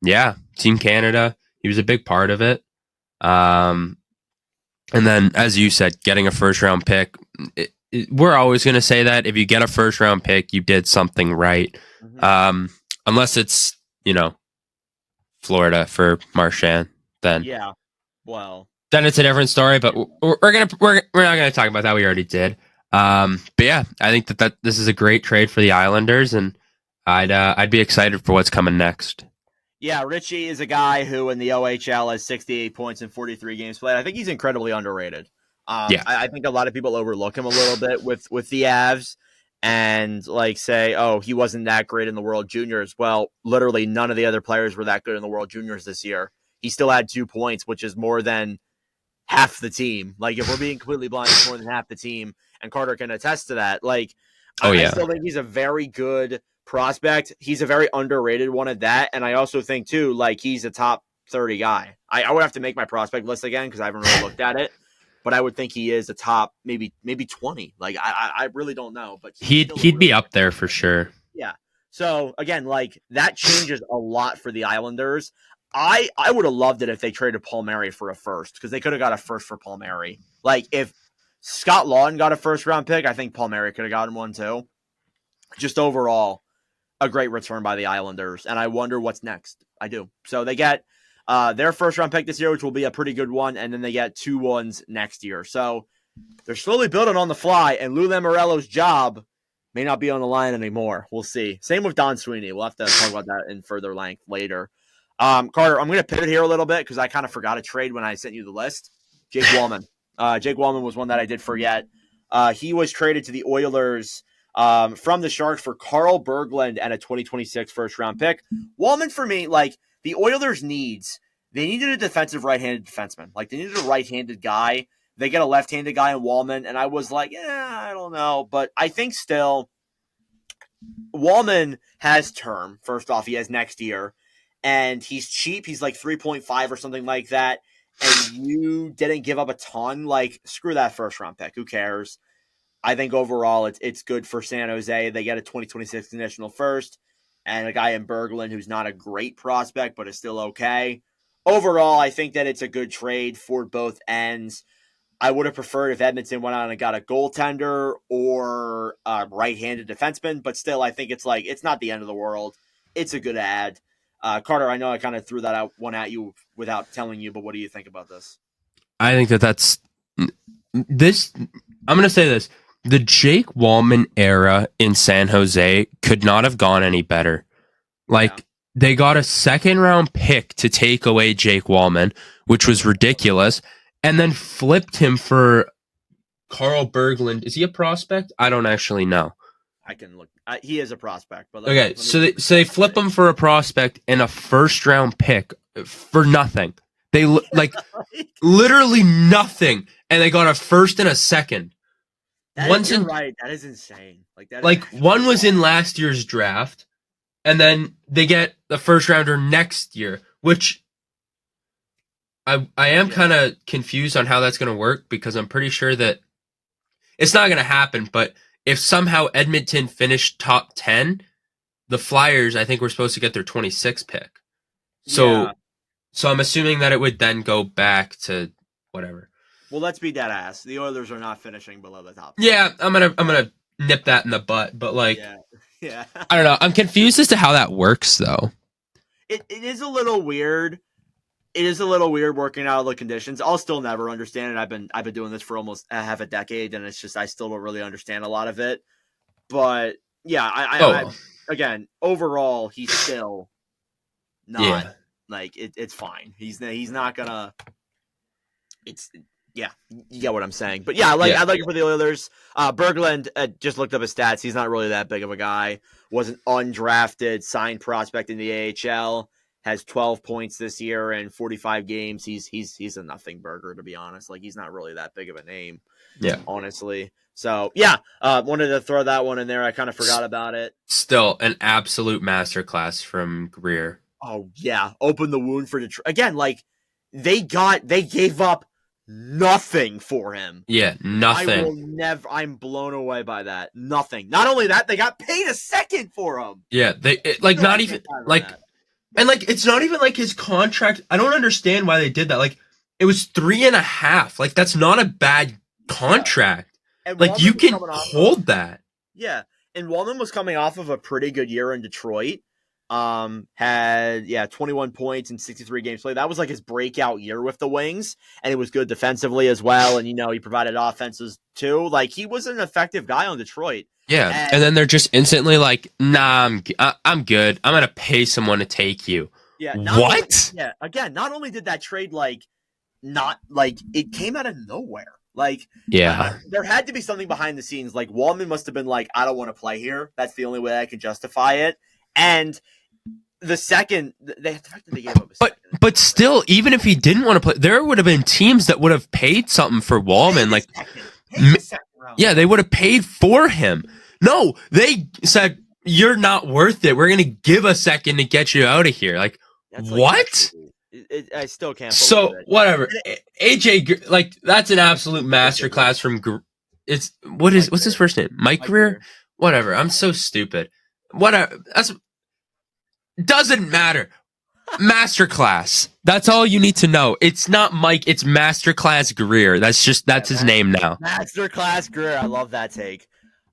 Yeah, Team Canada. He was a big part of it. And then, as you said, getting a first-round pick, we're always going to say that if you get a first-round pick, you did something right. Mm-hmm. Unless it's, Florida for Marchand, then then it's a different story. But we're not gonna talk about that. We already did. But yeah, I think that this is a great trade for the Islanders, and I'd be excited for what's coming next. Yeah, Ritchie is a guy who in the OHL has 68 points in 43 games played. I think he's incredibly underrated. I think a lot of people overlook him a little bit with the Avs, and like say, oh, he wasn't that great in the World Juniors. Well, literally none of the other players were that good in the World Juniors this year. He still had 2 points, which is more than half the team. Like, if we're being completely blind, it's more than half the team, and Carter can attest to that. Like, I still think he's a very good prospect. He's a very underrated one at that, and I also think too, like, he's a top 30 guy. I would have to make my prospect list again because I haven't really looked at it, but I would think he is a top maybe 20. Like, I really don't know, but he'd be up there for sure. Yeah. So again, like, that changes a lot for the Islanders. I would have loved it if they traded Palmieri for a first, because they could have got a first for Palmieri. Like, if Scott Lawton got a first-round pick, I think Palmieri could have gotten one too. Just overall, a great return by the Islanders, and I wonder what's next. I do. So they get their first-round pick this year, which will be a pretty good one, and then they get 2 ones next year. So they're slowly building on the fly, and Lou Lamoriello's job may not be on the line anymore. We'll see. Same with Don Sweeney. We'll have to talk about that in further length later. Carter, I'm going to pivot here a little bit because I kind of forgot a trade when I sent you the list. Jake Walman. Jake Walman was one that I did forget. He was traded to the Oilers from the Sharks for Carl Berglund and a 2026 first-round pick. Walman, for me, like, the Oilers they needed a defensive right-handed defenseman. Like, they needed a right-handed guy. They get a left-handed guy in Walman, and I was like, I don't know. But I think still, Walman has term. First off, he has next year. And he's cheap. He's like 3.5 or something like that. And you didn't give up a ton. Like, screw that first-round pick. Who cares? I think overall it's good for San Jose. They get a 2026 conditional first and a guy in Berglund who's not a great prospect but is still okay. Overall, I think that it's a good trade for both ends. I would have preferred if Edmonton went on and got a goaltender or a right-handed defenseman, but still, I think it's not the end of the world. It's a good ad. Carter, I know I kind of threw that one at you without telling you, but what do you think about this? I think that's this. I'm going to say this. The Jake Walman era in San Jose could not have gone any better. Like, they got a second-round pick to take away Jake Walman, which was ridiculous, and then flipped him for Carl Berglund. Is he a prospect? I don't actually know. I can look. He is a prospect. But so they flip him for a prospect and a first-round pick for nothing. They literally nothing, and they got a first and a second. You're right. That is insane. One was in last year's draft, and then they get the first rounder next year, which I am kind of confused on how that's going to work, because I'm pretty sure that it's not going to happen. But if somehow Edmonton finished top 10, the Flyers, I think, were supposed to get their 26th pick. So I'm assuming that it would then go back to whatever. Well, let's be dead ass. The Oilers are not finishing below the top 10. Yeah, I'm gonna nip that in the butt, but yeah. I don't know. I'm confused as to how that works, though. It is a little weird. It is a little weird working out of the conditions. I'll still never understand it. I've been doing this for almost half a decade, and it's just I still don't really understand a lot of it. But yeah, I again, overall, he's still not it's fine. He's not gonna. Yeah, you get what I'm saying. But yeah, I like it for the Oilers. Berglund, just looked up his stats. He's not really that big of a guy. Was an undrafted signed prospect in the AHL. Has 12 points this year in 45 games. He's a nothing burger, to be honest. Like, he's not really that big of a name. Yeah, honestly. So yeah, wanted to throw that one in there. I kind of forgot about it. Still an absolute masterclass from Greer. Oh yeah, open the wound for Detroit again. Like, they gave up nothing for him. Yeah, nothing. I'm blown away by that. Nothing. Not only that, they got paid a second for him. Yeah, not even like. That. And, it's not even like his contract. I don't understand why they did that. Like, it was 3.5. Like, that's not a bad contract. Yeah. Like, you can hold that. Yeah. And Walman was coming off of a pretty good year in Detroit. Had 21 points in 63 games played. That was like his breakout year with the Wings, and it was good defensively as well. And he provided offenses too. Like, he was an effective guy on Detroit. Yeah, and then they're just instantly like, "Nah, I'm good. I'm gonna pay someone to take you." Yeah. What? Again, not only did that trade it came out of nowhere. Like, Yeah. there had to be something behind the scenes. Like, Walman must have been like, I don't want to play here. That's the only way I can justify it. And the fact that they gave up a second. But still, even if he didn't want to play, there would have been teams that would have paid something for Walman. Like, yeah, they would have paid for him. No, they said, you're not worth it. We're going to give a second to get you out of here. Like, what? I still can't believe So, it. whatever. AJ, like, that's an absolute masterclass from... What's his first name? Mike Greer? Whatever. I'm so stupid. Whatever. Doesn't matter. Masterclass. That's all you need to know. It's not Mike. It's Masterclass Greer. That's his name now. Masterclass Greer. I love that take.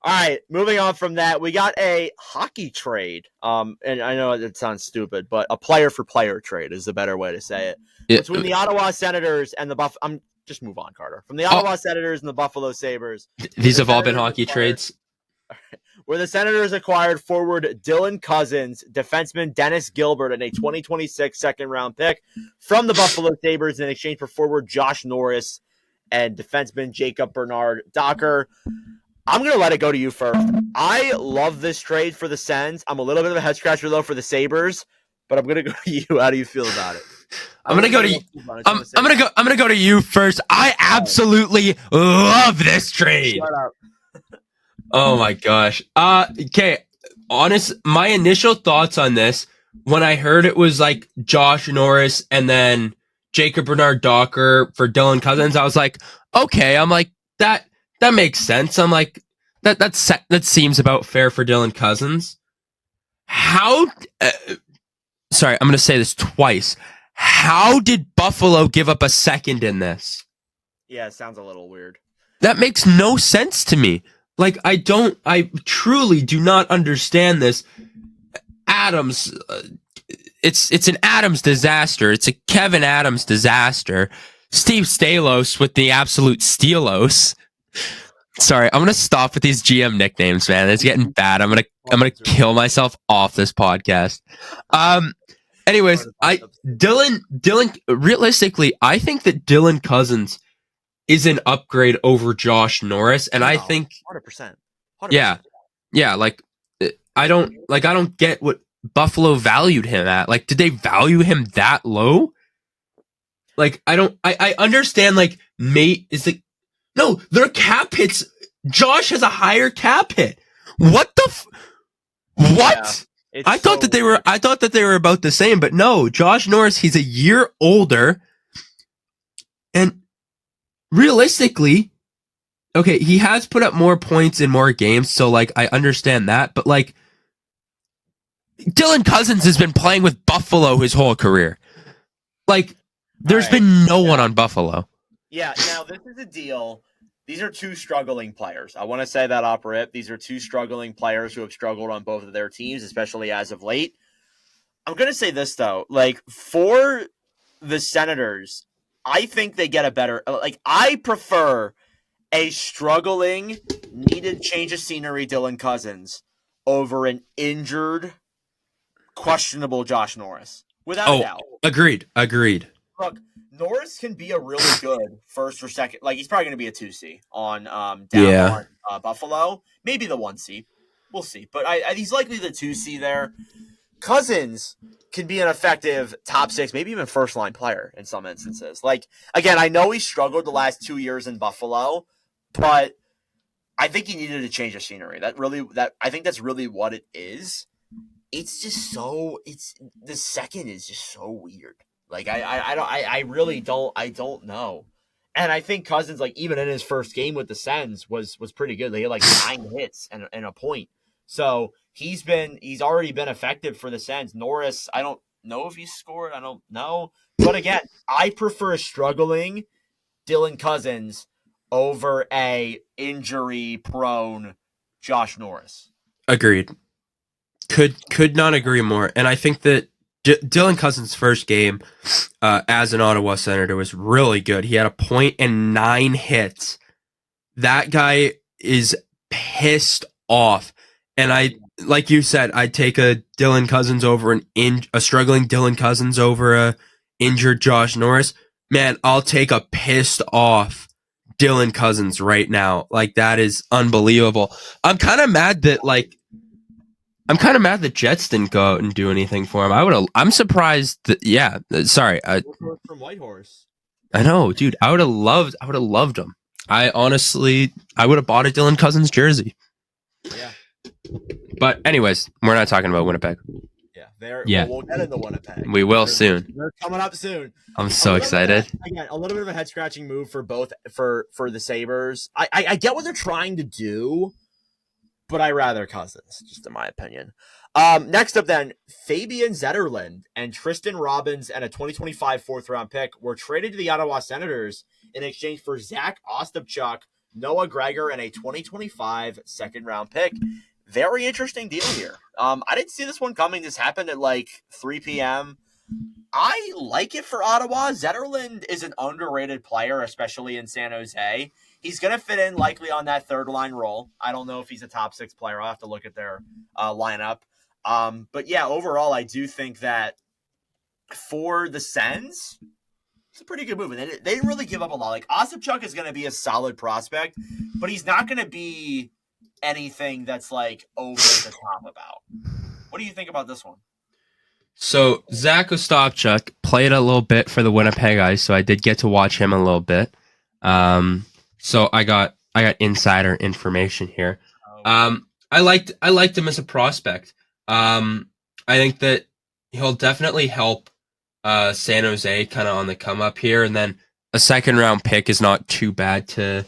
All right, moving on from that, we got a hockey trade. And I know it sounds stupid, but a player-for-player trade is the better way to say it. Between the Ottawa Senators and the Buffalo... Just move on, Carter. From the Ottawa Senators and the Buffalo Sabres. These have all been hockey trades? Where the Senators acquired forward Dylan Cozens, defenseman Dennis Gilbert, and a 2026 second-round pick from the Buffalo Sabres in exchange for forward Josh Norris and defenseman Jacob Bernard Docker. I'm going to let it go to you first. I love this trade for the Sens. I'm a little bit of a head-scratcher, though, for the Sabres, but I'm going to go to you. How do you feel about it? I'm gonna go to you first. I absolutely love this trade. Shut up. Oh my gosh. Okay. My initial thoughts on this when I heard it was like Josh Norris and then Jacob Bernard Docker for Dylan Cozens, I was like, okay. I'm like that makes sense. I'm like that seems about fair for Dylan Cozens. Sorry, I'm gonna say this twice. How did Buffalo give up a second in this? Yeah, it sounds a little weird. That makes no sense to me. Like, I truly do not understand this. Adams, it's an Adams disaster. It's a Kevin Adams disaster. Steve Stalos with the absolute Steelos. Sorry, I'm gonna stop with these GM nicknames, man. It's getting bad. I'm gonna kill myself off this podcast. Anyways, Dylan, realistically, I think that Dylan Cozens is an upgrade over Josh Norris, and I think 100%. Yeah, like I don't get what Buffalo valued him at. Like, did they value him that low? Like, I understand, like, mate is like, no, their cap hits, Josh has a higher cap hit. What the what? Yeah, I thought that they were about the same, but no, Josh Norris, he's a year older. And realistically, okay, he has put up more points in more games, so like I understand that, but like Dylan Cozens has been playing with Buffalo his whole career. Like, there's been no one on Buffalo. Yeah, now this is a deal. These are two struggling players. I want to say that off rip. These are two struggling players who have struggled on both of their teams, especially as of late. I'm going to say this, though. Like, for the Senators, I think they get a better... Like, I prefer a struggling, needed change of scenery Dylan Cozens over an injured, questionable Josh Norris. Without a doubt. Agreed. Look, Norris can be a really good first or second. Like, he's probably going to be a 2C on on Buffalo. Maybe the 1C. We'll see. But he's likely the 2C there. Cozens can be an effective top 6, maybe even first-line player in some instances. Like, again, I know he struggled the last 2 years in Buffalo, but I think he needed a change of scenery. I think that's really what it is. It's just the second is just so weird. Like, I really don't know. And I think Cozens, like, even in his first game with the Sens was pretty good. He had like 9 hits and a point. So he's already been effective for the Sens. Norris, I don't know if he's scored. I don't know. But again, I prefer a struggling Dylan Cozens over a injury prone Josh Norris. Agreed. Could not agree more. And I think that Dylan Cozens' first game as an Ottawa Senator was really good. He had a point and 9 hits. That guy is pissed off. And I, like you said, I'd take a Dylan Cozens over a struggling Dylan Cozens over a injured Josh Norris. Man, I'll take a pissed off Dylan Cozens right now. Like, that is unbelievable. I'm kind of mad that Jets didn't go out and do anything for him. I'm surprised that. Yeah, sorry. From Whitehorse. I know, dude. I would have loved him. I would have bought a Dylan Cozens jersey. Yeah. But anyways, we're not talking about Winnipeg. Yeah. We'll get into Winnipeg. We will soon. They're coming up soon. I'm so excited. Again, a little bit of a head scratching move for both for the Sabres. I get what they're trying to do, but I rather Cozens, just in my opinion. Next up, then, Fabian Zetterlund and Tristan Robbins and a 2025 fourth round pick were traded to the Ottawa Senators in exchange for Zach Ostapchuk, Noah Gregor, and a 2025 second round pick. Very interesting deal here. I didn't see this one coming. This happened at like 3 p.m. I like it for Ottawa. Zetterlund is an underrated player, especially in San Jose. He's going to fit in likely on that third line role. I don't know if he's a top 6 player. I'll have to look at their lineup. But yeah, overall, I do think that for the Sens, it's a pretty good move. And they didn't really give up a lot. Like, Ostapchuk is going to be a solid prospect, but he's not going to be anything that's like over the top about. What do you think about this one? So Zach Ostapchuk played a little bit for the Winnipeg Ice, so I did get to watch him a little bit. So I got insider information here. I liked him as a prospect. I think that he'll definitely help San Jose kind of on the come up here, and then a second round pick is not too bad to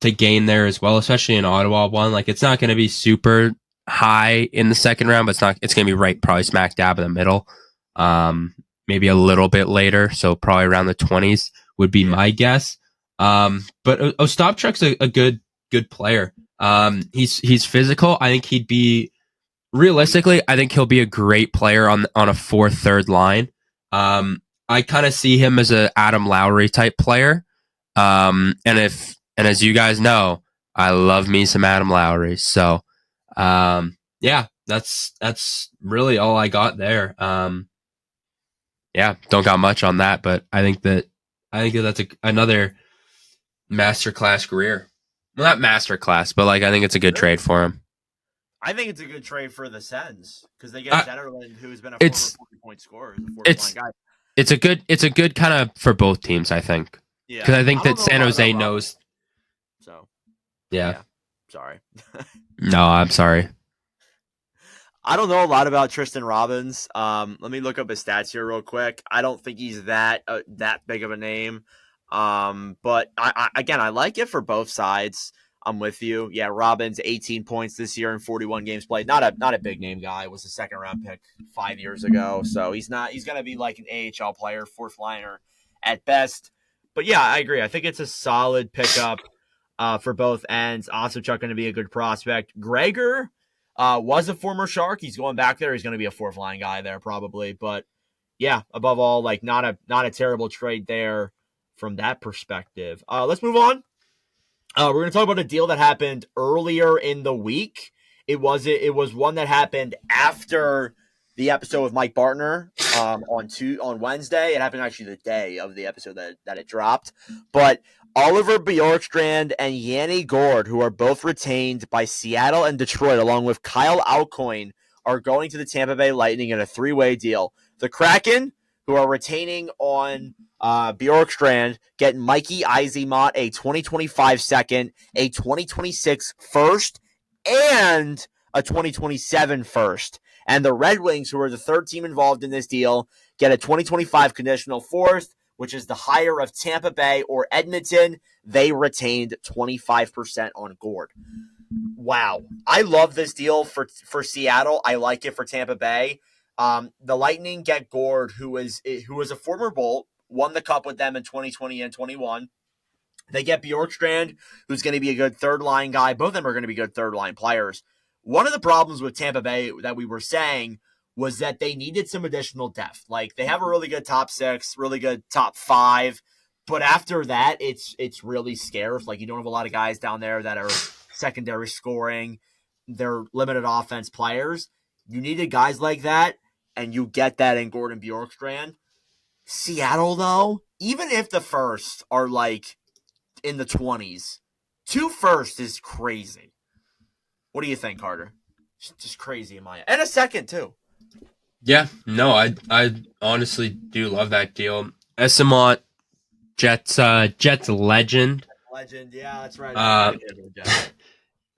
gain there as well, especially in Ottawa one. Like, it's not going to be super high in the second round, but it's going to be probably smack dab in the middle. Maybe a little bit later, so probably around the 20s would be my guess. But Ostapchuk's a good player. He's physical. I think he'd be realistically. I think he'll be a great player on a third line. I kind of see him as a Adam Lowry type player. And as you guys know, I love me some Adam Lowry. So, yeah, that's really all I got there. Yeah, don't got much on that, but I think that that's another masterclass career. Well, not masterclass, but like, I think it's a good trade for him. I think it's a good trade for the Sens because they get Zetterlund, who's been a former 40-point scorer, a fourth line guy. It's a good kind of for both teams, I think. Yeah, because I think that San Jose knows. So, yeah. Sorry. No, I'm sorry. I don't know a lot about Tristan Robbins. Let me look up his stats here real quick. I don't think he's that big of a name. But I like it for both sides. I'm with you. Yeah, Robbins, 18 points this year in 41 games played. Not a big name guy. Was a second round pick 5 years ago. So he's going to be like an AHL player, fourth liner at best. But yeah, I agree. I think it's a solid pickup for both ends. Ostapchuk going to be a good prospect. Gregor was a former Shark. He's going back there. He's going to be a fourth line guy there probably. But yeah, above all, like not a terrible trade there from that perspective. Let's move on. We're going to talk about a deal that happened earlier in the week. It was one that happened after the episode with Mike Bartner on Wednesday. It happened actually the day of the episode that it dropped. But Oliver Bjorkstrand and Yanni Gourde, who are both retained by Seattle and Detroit, along with Kyle Alcoin, are going to the Tampa Bay Lightning in a 3-way deal. The Kraken, who are retaining on Bjorkstrand, get Mikey Eissimont, a 2025 second, a 2026 first, and a 2027 first. And the Red Wings, who are the third team involved in this deal, get a 2025 conditional fourth, which is the higher of Tampa Bay or Edmonton. They retained 25% on Gourde. Wow. I love this deal for Seattle. I like it for Tampa Bay. The Lightning get Gourde, who was a former Bolt, won the Cup with them in 2020 and 21. They get Bjorkstrand, who's going to be a good third-line guy. Both of them are going to be good third-line players. One of the problems with Tampa Bay that we were saying was that they needed some additional depth. Like, they have a really good top 6, really good top 5, but after that, it's really scarce. Like, you don't have a lot of guys down there that are secondary scoring. They're limited offense players. You needed guys like that, and you get that in Gordon Bjorkstrand. Seattle, though, even if the first are like in the 20s. 2 firsts is crazy. What do you think, Carter? Just crazy in my and a second too. Yeah, no, I honestly do love that deal. Esamont, Jets legend. Legend, yeah, that's right.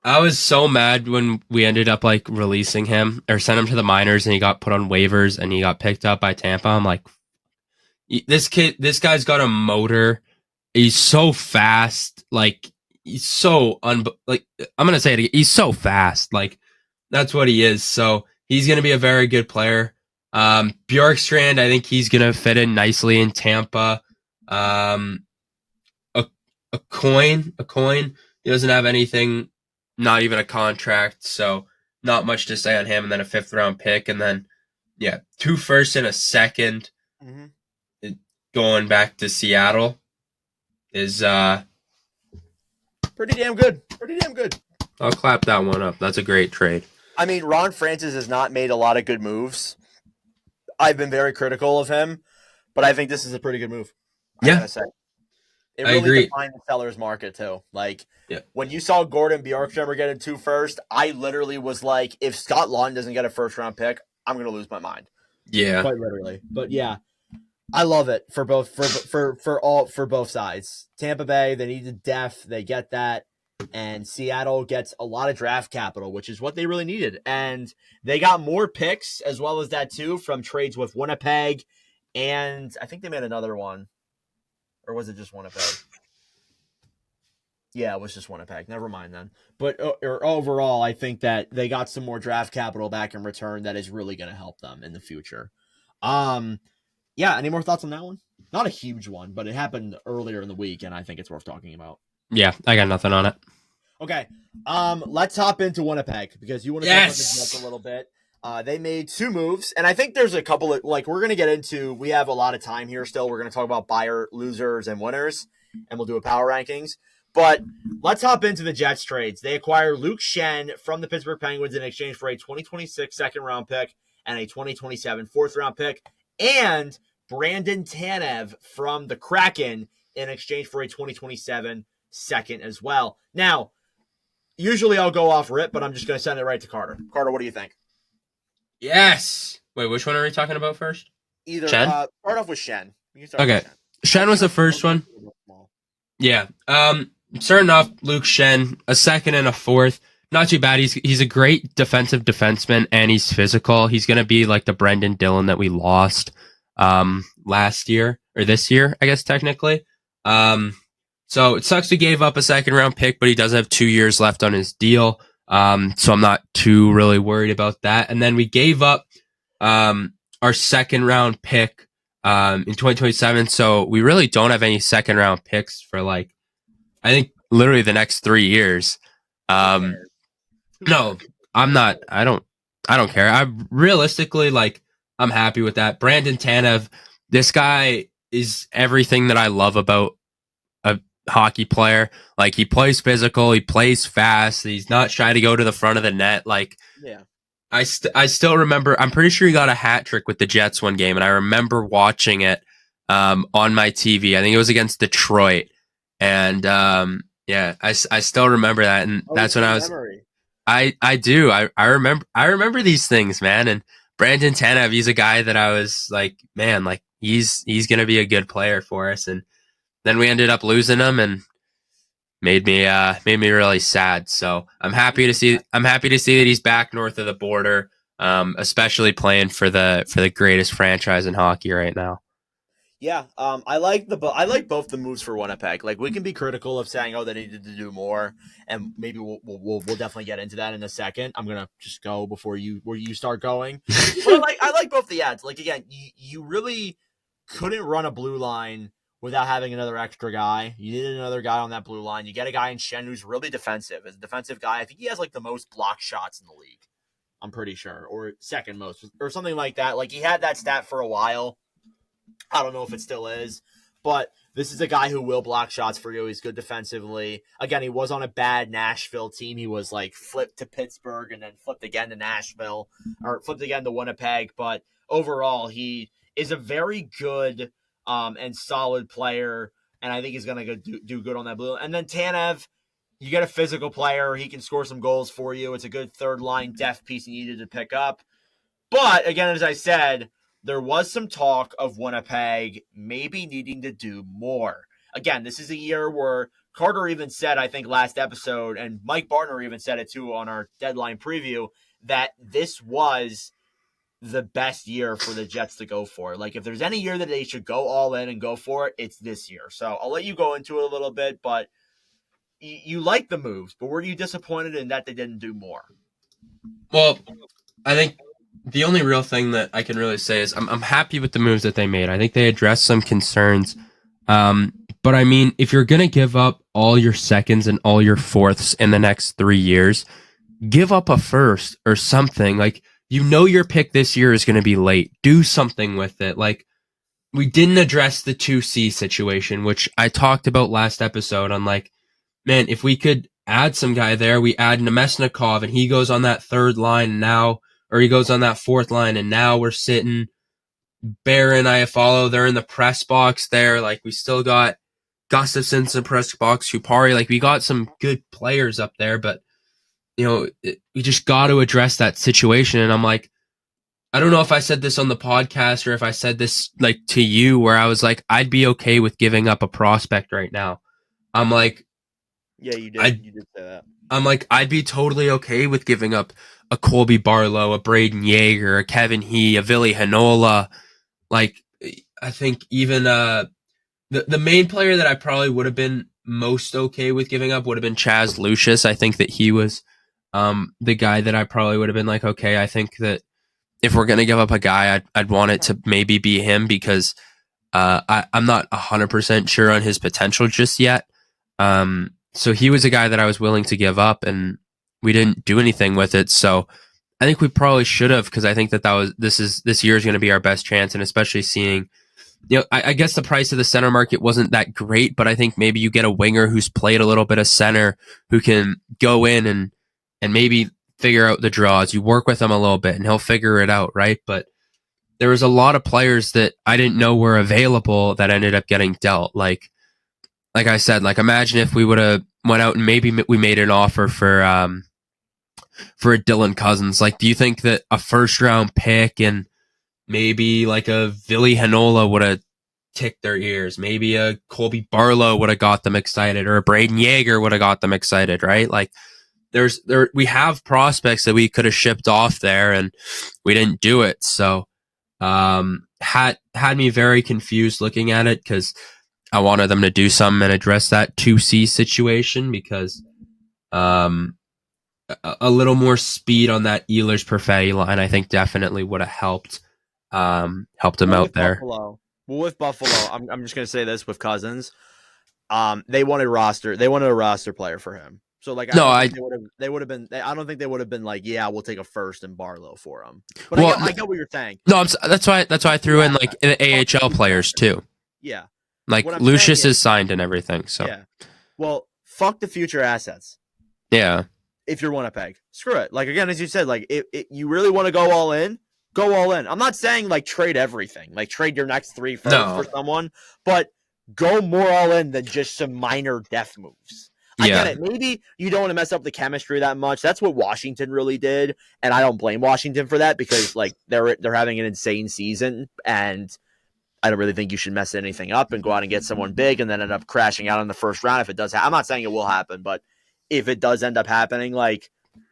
I was so mad when we ended up like releasing him or sent him to the minors and he got put on waivers and he got picked up by Tampa. I'm like, this guy's got a motor. He's so fast. Like he's so I'm gonna say it again. He's so fast. Like that's what he is. So he's gonna be a very good player. Bjorkstrand, I think he's gonna fit in nicely in Tampa. A coin. He doesn't have anything, not even a contract, so not much to say on him. And then a 5th round pick, and then 2 firsts and a second. Going back to Seattle is pretty damn good. I'll clap that one up. That's a great trade. I mean, Ron Francis has not made a lot of good moves. I've been very critical of him, but I think this is a pretty good move. I gotta say. It really agree. defined the seller's market too. Like when you saw Gourde and Bjorkstrand were getting 2 first, I literally was like, if Scott Lawn doesn't get a 1st round pick, I'm gonna lose my mind. Yeah, quite literally. But yeah, I love it for both for both sides. Tampa Bay, they needed depth, they get that, and Seattle gets a lot of draft capital, which is what they really needed, and they got more picks as well as that too from trades with Winnipeg, and I think they made another one. Or was it just Winnipeg? Yeah, it was just Winnipeg. Never mind then. But overall, I think that they got some more draft capital back in return that is really going to help them in the future. Yeah, any more thoughts on that one? Not a huge one, but it happened earlier in the week, and I think it's worth talking about. Yeah, I got nothing on it. Okay, let's hop into Winnipeg because you want to talk about the Jets a little bit. They made 2 moves, and I think there's a couple of, like, we're going to get into, we have a lot of time here still. We're going to talk about buyer, losers, and winners, and we'll do a power rankings. But let's hop into the Jets trades. They acquire Luke Shen from the Pittsburgh Penguins in exchange for a 2026 second-round pick and a 2027 fourth-round pick, and Brandon Tanev from the Kraken in exchange for a 2027 second as well. Now, usually I'll go off rip, but I'm just going to send it right to Carter. Carter, what do you think? Yes. Wait, which one are we talking about first? Either Shen? Start off with Shen. Okay. Shen was the first one. Yeah. Starting off, Luke Shen, a second and a fourth. Not too bad. He's a great defensive defenseman, and he's physical. He's going to be like the Brendan Dillon that we lost last year, or this year, I guess, technically. So it sucks we gave up a second round pick, but he does have 2 years left on his deal. So I'm not too really worried about that. And then we gave up our second round pick in 2027. So we really don't have any second round picks for, like, I think literally the next 3 years. No, I'm not. I don't care. I realistically, like, I'm happy with that. Brandon Tanev, this guy is everything that I love about a hockey player. Like, he plays physical, he plays fast, he's not shy to go to the front of the net. Like, yeah, I still remember, I'm pretty sure he got a hat trick with the Jets one game, and I remember watching it on my TV. I think it was against Detroit. And yeah, I still remember that, and that's when I was memory. I do. I remember these things, man. And Brandon Tanev, he's a guy that I was like, man, like he's gonna be a good player for us. And then we ended up losing him, and made me really sad. So I'm happy to see that he's back north of the border, especially playing for the greatest franchise in hockey right now. Yeah, I like both the moves for Winnipeg. Like, we can be critical of saying, oh, they needed to do more, and maybe we'll definitely get into that in a second. I'm gonna just go before you start going. But I like both the ads. Like, again, you really couldn't run a blue line without having another extra guy. You needed another guy on that blue line. You get a guy in Shen who's really defensive. As a defensive guy, I think he has like the most block shots in the league. I'm pretty sure, or second most, or something like that. Like, he had that stat for a while. I don't know if it still is, but this is a guy who will block shots for you. He's good defensively. Again, he was on a bad Nashville team. He was like flipped to Pittsburgh and then flipped again to Nashville, or flipped again to Winnipeg. But overall, he is a very good and solid player and I think he's going to do good on that blue. And then Tanev, you get a physical player. He can score some goals for you. It's a good third-line depth piece you needed to pick up. But, again, as I said, there was some talk of Winnipeg maybe needing to do more. Again, this is a year where Carter even said, I think last episode, and Mike Bartner even said it too on our deadline preview, that this was the best year for the Jets to go for. Like, if there's any year that they should go all in and go for it, it's this year. So I'll let you go into it a little bit, but you like the moves, but were you disappointed in that they didn't do more? Well, I think the only real thing that I can really say is I'm happy with the moves that they made. I think they addressed some concerns. But I mean, if you're going to give up all your seconds and all your fourths in the next 3 years, give up a first or something. Like, you know, your pick this year is going to be late. Do something with it. Like, we didn't address the 2C situation, which I talked about last episode on, like, man, if we could add some guy there, we add Nemesnikov and he goes on that third line now, or he goes on that fourth line, and now we're sitting Barron, Iafallo, they're in the press box there. Like, we still got Gustafson's in the press box, Kupari. Like, we got some good players up there, but, you know, we just got to address that situation. And I'm like, I don't know if I said this on the podcast or if I said this, like, to you, where I was like, I'd be okay with giving up a prospect right now. I'm like, yeah, you did. You did say that. I'm like, I'd be totally okay with giving up a Colby Barlow, a Braden Yeager, a Kevin He, a Ville Heinola. Like, I think even the main player that I probably would have been most okay with giving up would have been Chaz Lucius. I think that he was the guy that I probably would have been like, okay, I think that if we're going to give up a guy, I'd want it to maybe be him, because I'm not 100% sure on his potential just yet. So he was a guy that I was willing to give up, and we didn't do anything with it. So I think we probably should have, because I think that this year is going to be our best chance, and especially seeing, you know, I guess the price of the center market wasn't that great, but I think maybe you get a winger who's played a little bit of center, who can go in and maybe figure out the draws. You work with him a little bit and he'll figure it out, right? But there was a lot of players that I didn't know were available that ended up getting dealt. Like I said, like, imagine if we would have went out and maybe we made an offer for a Dylan Cozens. Like, do you think that a first round pick and maybe like a Ville Heinola would have ticked their ears? Maybe a Colby Barlow would have got them excited, or a Braden Yeager would have got them excited, right? Like, we have prospects that we could have shipped off there, and we didn't do it. So had me very confused looking at it, because I wanted them to do something and address that 2C situation, because a little more speed on that Ehlers Perfetti line, I think, definitely would have helped them out there. Buffalo. Well, with Buffalo, I'm just gonna say this with Cozens. They wanted a roster player for him. So, like, they would have been. I don't think they would have been like, yeah, we'll take a first and Barlow for him. But well, I get what you're saying. No, that's why I threw in like the AHL players too. Yeah, like Lucius is signed and everything. So yeah, well, fuck the future assets. Yeah, if you're Winnipeg, screw it. Like, again, as you said, like, you really want to go all in. Go all in. I'm not saying like trade everything, like trade your next 3 first for someone, but go more all in than just some minor depth moves. I get it. Maybe you don't want to mess up the chemistry that much. That's what Washington really did, and I don't blame Washington for that, because like they're having an insane season, and I don't really think you should mess anything up and go out and get someone big and then end up crashing out in the first round if it does. I'm not saying it will happen, but if it does end up happening, like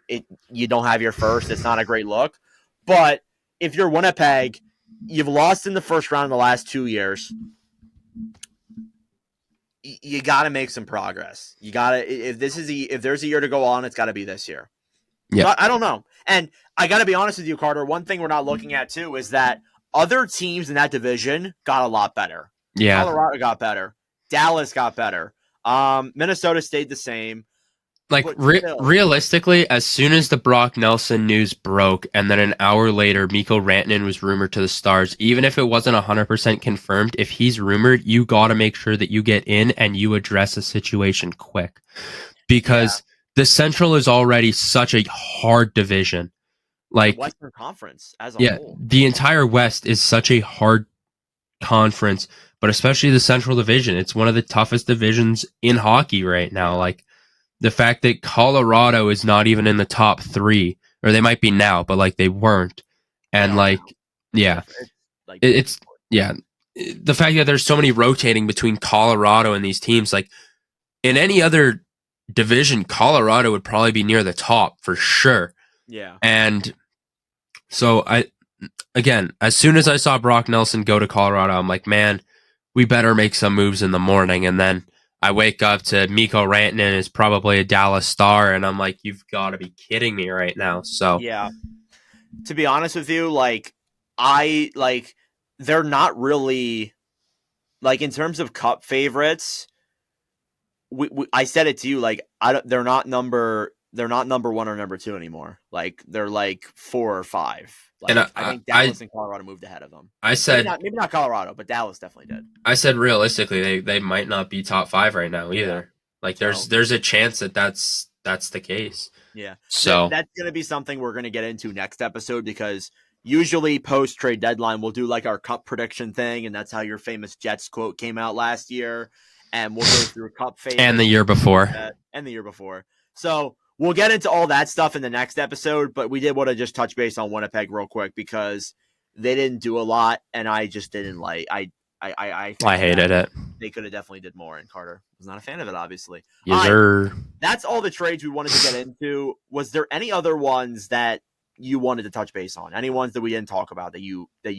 you don't have your first, it's not a great look. But if you're Winnipeg, you've lost in the first round in the last 2 years. You got to make some progress. You got to, if there's a year to go on, it's got to be this year. Yeah. But I don't know. And I got to be honest with you, Carter. One thing we're not looking at too is that other teams in that division got a lot better. Yeah. Colorado got better. Dallas got better. Minnesota stayed the same. Like, realistically, as soon as the Brock Nelson news broke, and then an hour later, Mikko Rantanen was rumored to the Stars, even if it wasn't 100% confirmed, if he's rumored, you got to make sure that you get in and you address the situation quick. Because the Central is already such a hard division. Like, the Western Conference as a whole. The entire West is such a hard conference. but especially the Central Division. It's one of the toughest divisions in hockey right now. Like the fact that Colorado is not even in the top 3, or they might be now, but like they weren't. And like, yeah, it's yeah. The fact that there's so many rotating between Colorado and these teams, like in any other division, Colorado would probably be near the top for sure. Yeah. And so again, as soon as I saw Brock Nelson go to Colorado, I'm like, man, we better make some moves in the morning. And then I wake up to Mikko Rantanen is probably a Dallas Star, and I'm like, you've got to be kidding me right now. So yeah, to be honest with you, they're not really in terms of cup favorites. I said it to you, they're not number 1 or number 2 anymore. Like they're 4 or 5. Like, and I think Dallas and Colorado moved ahead of them. I said maybe not Colorado, but Dallas definitely did. I said realistically, they might not be top 5 right now either. Yeah. Like there's a chance that's the case. Yeah. So that's gonna be something we're gonna get into next episode, because usually post trade deadline we'll do our cup prediction thing, and that's how your famous Jets quote came out last year. And we'll go through cup favorites and the year before. So we'll get into all that stuff in the next episode, but we did want to just touch base on Winnipeg real quick because they didn't do a lot, and I just didn't like. I hated it. They could have definitely did more, and Carter was not a fan of it, obviously. Yes, sir. That's all the trades we wanted to get into. Was there any other ones that you wanted to touch base on? Any ones that we didn't talk about that you were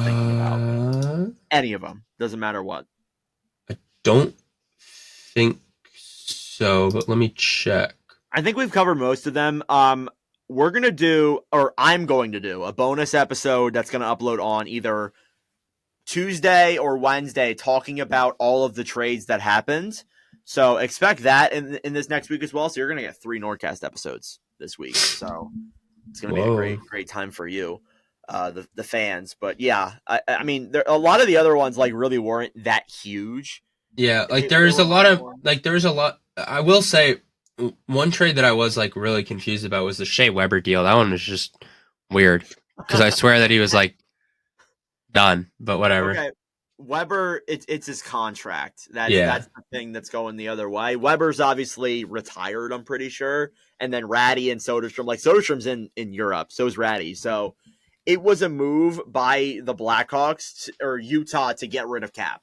thinking about? Any of them, doesn't matter what. Don't think so, but let me check. I think we've covered most of them. We're going to do, or I'm going to do, a bonus episode that's going to upload on either Tuesday or Wednesday talking about all of the trades that happened. So expect that in this next week as well. So you're going to get 3 NordCast episodes this week. So it's going to be a great time for you, the fans. But yeah, I mean, a lot of the other ones really weren't that huge. Yeah, there's a lot. I will say one trade that I was really confused about was the Shea Weber deal. That one was just weird because I swear that he was done, but whatever. Okay, Weber, it's his contract. That's the thing that's going the other way. Weber's obviously retired, I'm pretty sure, and then Ratty and Soderstrom. Soderstrom's in Europe, so is Ratty. So it was a move by the Blackhawks or Utah to get rid of cap.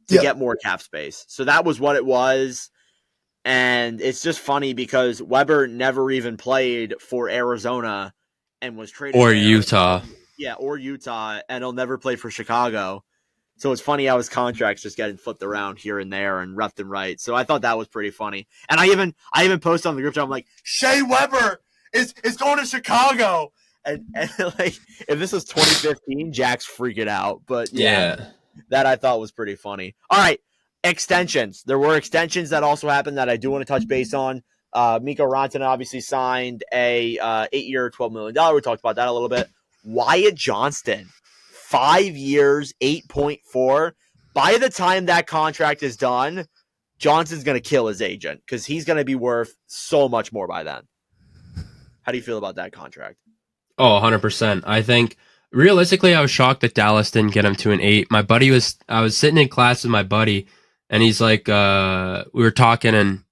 To get more cap space. So that was what it was. And it's just funny because Weber never even played for Arizona and was traded. Or Utah. Yeah, or Utah. And he'll never play for Chicago. So it's funny how his contract's just getting flipped around here and there and left and right. So I thought that was pretty funny. And I even posted on the group chat, I'm like, Shea Weber is going to Chicago. And if this was 2015, Jack's freaking out. But yeah. That I thought was pretty funny. All right, extensions. There were extensions that also happened that I do want to touch base on. Mikko Rantanen obviously signed a 8-year, $12 million. We talked about that a little bit. Wyatt Johnston, 5 years, 8.4. By the time that contract is done, Johnston's going to kill his agent because he's going to be worth so much more by then. How do you feel about that contract? Oh, 100%. I think realistically, I was shocked that Dallas didn't get him to an 8. I was sitting in class with my buddy, and he's like, we were talking, and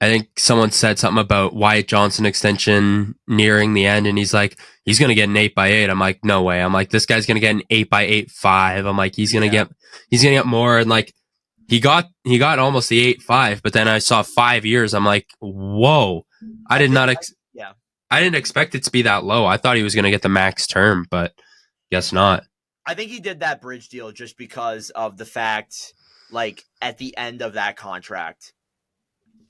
I think someone said something about Wyatt Johnson extension nearing the end, and he's like, he's going to get an 8x8. I'm like, no way. I'm like, this guy's going to get an 8x8.5. I'm like, he's going to get more. And he got almost the 8.5, but then I saw 5 years. I'm like, whoa, I didn't expect it to be that low. I thought he was going to get the max term, but guess not. I think he did that bridge deal just because of the fact, at the end of that contract,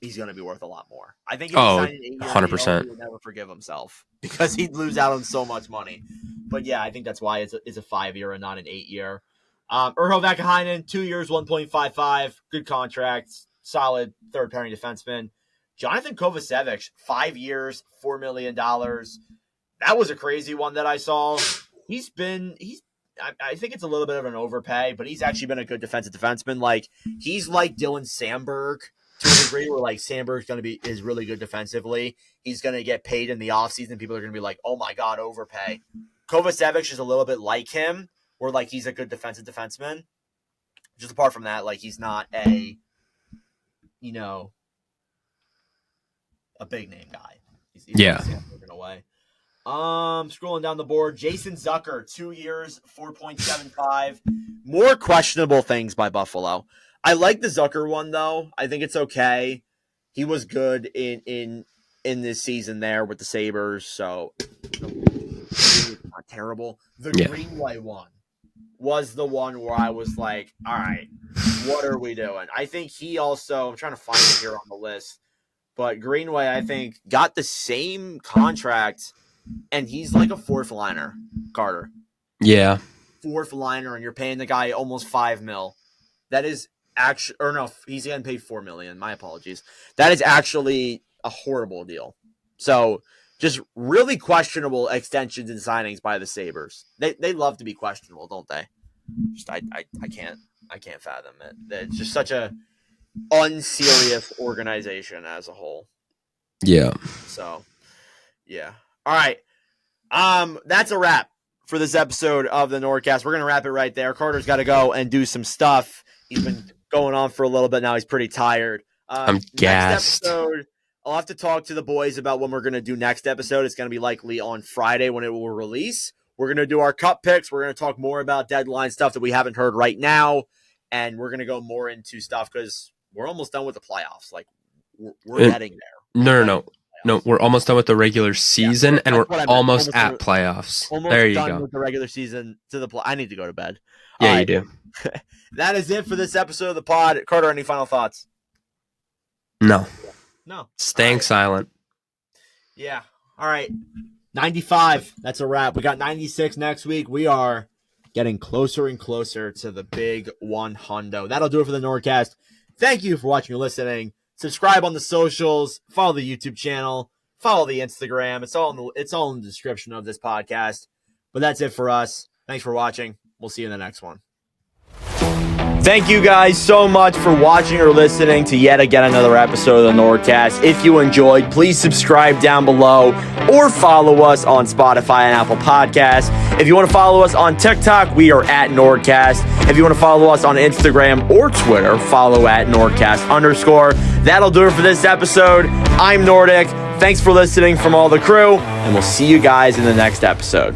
he's going to be worth a lot more. I think if he signed an 8-year 100%. Deal, he would never forgive himself because he'd lose out on so much money. But yeah, I think that's why it's a 5-year and not an 8-year. Urho Vakanainen, 2 years, 1.55, good contract, solid third pairing defenseman. Jonathan Kovacevic, 5 years, $4 million. That was a crazy one that I saw. I think it's a little bit of an overpay, but he's actually been a good defensive defenseman. He's like Dylan Samberg to a degree where Samberg's is really good defensively. He's going to get paid in the offseason. People are going to be like, oh my God, overpay. Kovacevic is a little bit like him, where he's a good defensive defenseman. Just apart from that, like he's not a big name guy. He's moving away. Scrolling down the board, Jason Zucker, 2 years, 4.75. More questionable things by Buffalo. I like the Zucker one though. I think it's okay. He was good in this season there with the Sabres, so it's not terrible. The Greenway one was the one where I was like, all right, what are we doing? I think he also, I'm trying to find it here on the list, but Greenway, I think, got the same contract, and he's like a fourth liner, Carter. Yeah. Fourth liner, and you're paying the guy almost $5 million. That is actually, or no, he's getting paid $4 million. My apologies. That is actually a horrible deal. So just really questionable extensions and signings by the Sabres. They love to be questionable, don't they? Just I can't fathom it. It's just such a unserious organization as a whole. Yeah. So, yeah. All right. That's a wrap for this episode of the NordCast. We're gonna wrap it right there. Carter's got to go and do some stuff. He's been going on for a little bit now. He's pretty tired. I'm gassed. Next episode, I'll have to talk to the boys about when we're going to do next episode. It's going to be likely on Friday when it will release. We're going to do our cup picks. We're going to talk more about deadline stuff that we haven't heard right now. And we're going to go more into stuff because we're almost done with the playoffs. Like, we're heading there. No, we're almost done with the regular season, and we're almost at playoffs. Almost there you done go. with the regular season to the I need to go to bed. Yeah, All you right. do. That is it for this episode of the pod. Carter, any final thoughts? No. Staying silent. Yeah. All right. 95. That's a wrap. We got 96 next week. We are getting closer and closer to the big 100. That'll do it for the NordCast. Thank you for watching or listening. Subscribe on the socials. Follow the YouTube channel. Follow the Instagram. It's all in the description of this podcast. But that's it for us. Thanks for watching. We'll see you in the next one. Thank you guys so much for watching or listening to yet again another episode of the NordCast. If you enjoyed, please subscribe down below or follow us on Spotify and Apple Podcasts. If you want to follow us on TikTok, we are at NordCast. If you want to follow us on Instagram or Twitter, follow at NordCast_. That'll do it for this episode. I'm Nordic. Thanks for listening from all the crew, and we'll see you guys in the next episode.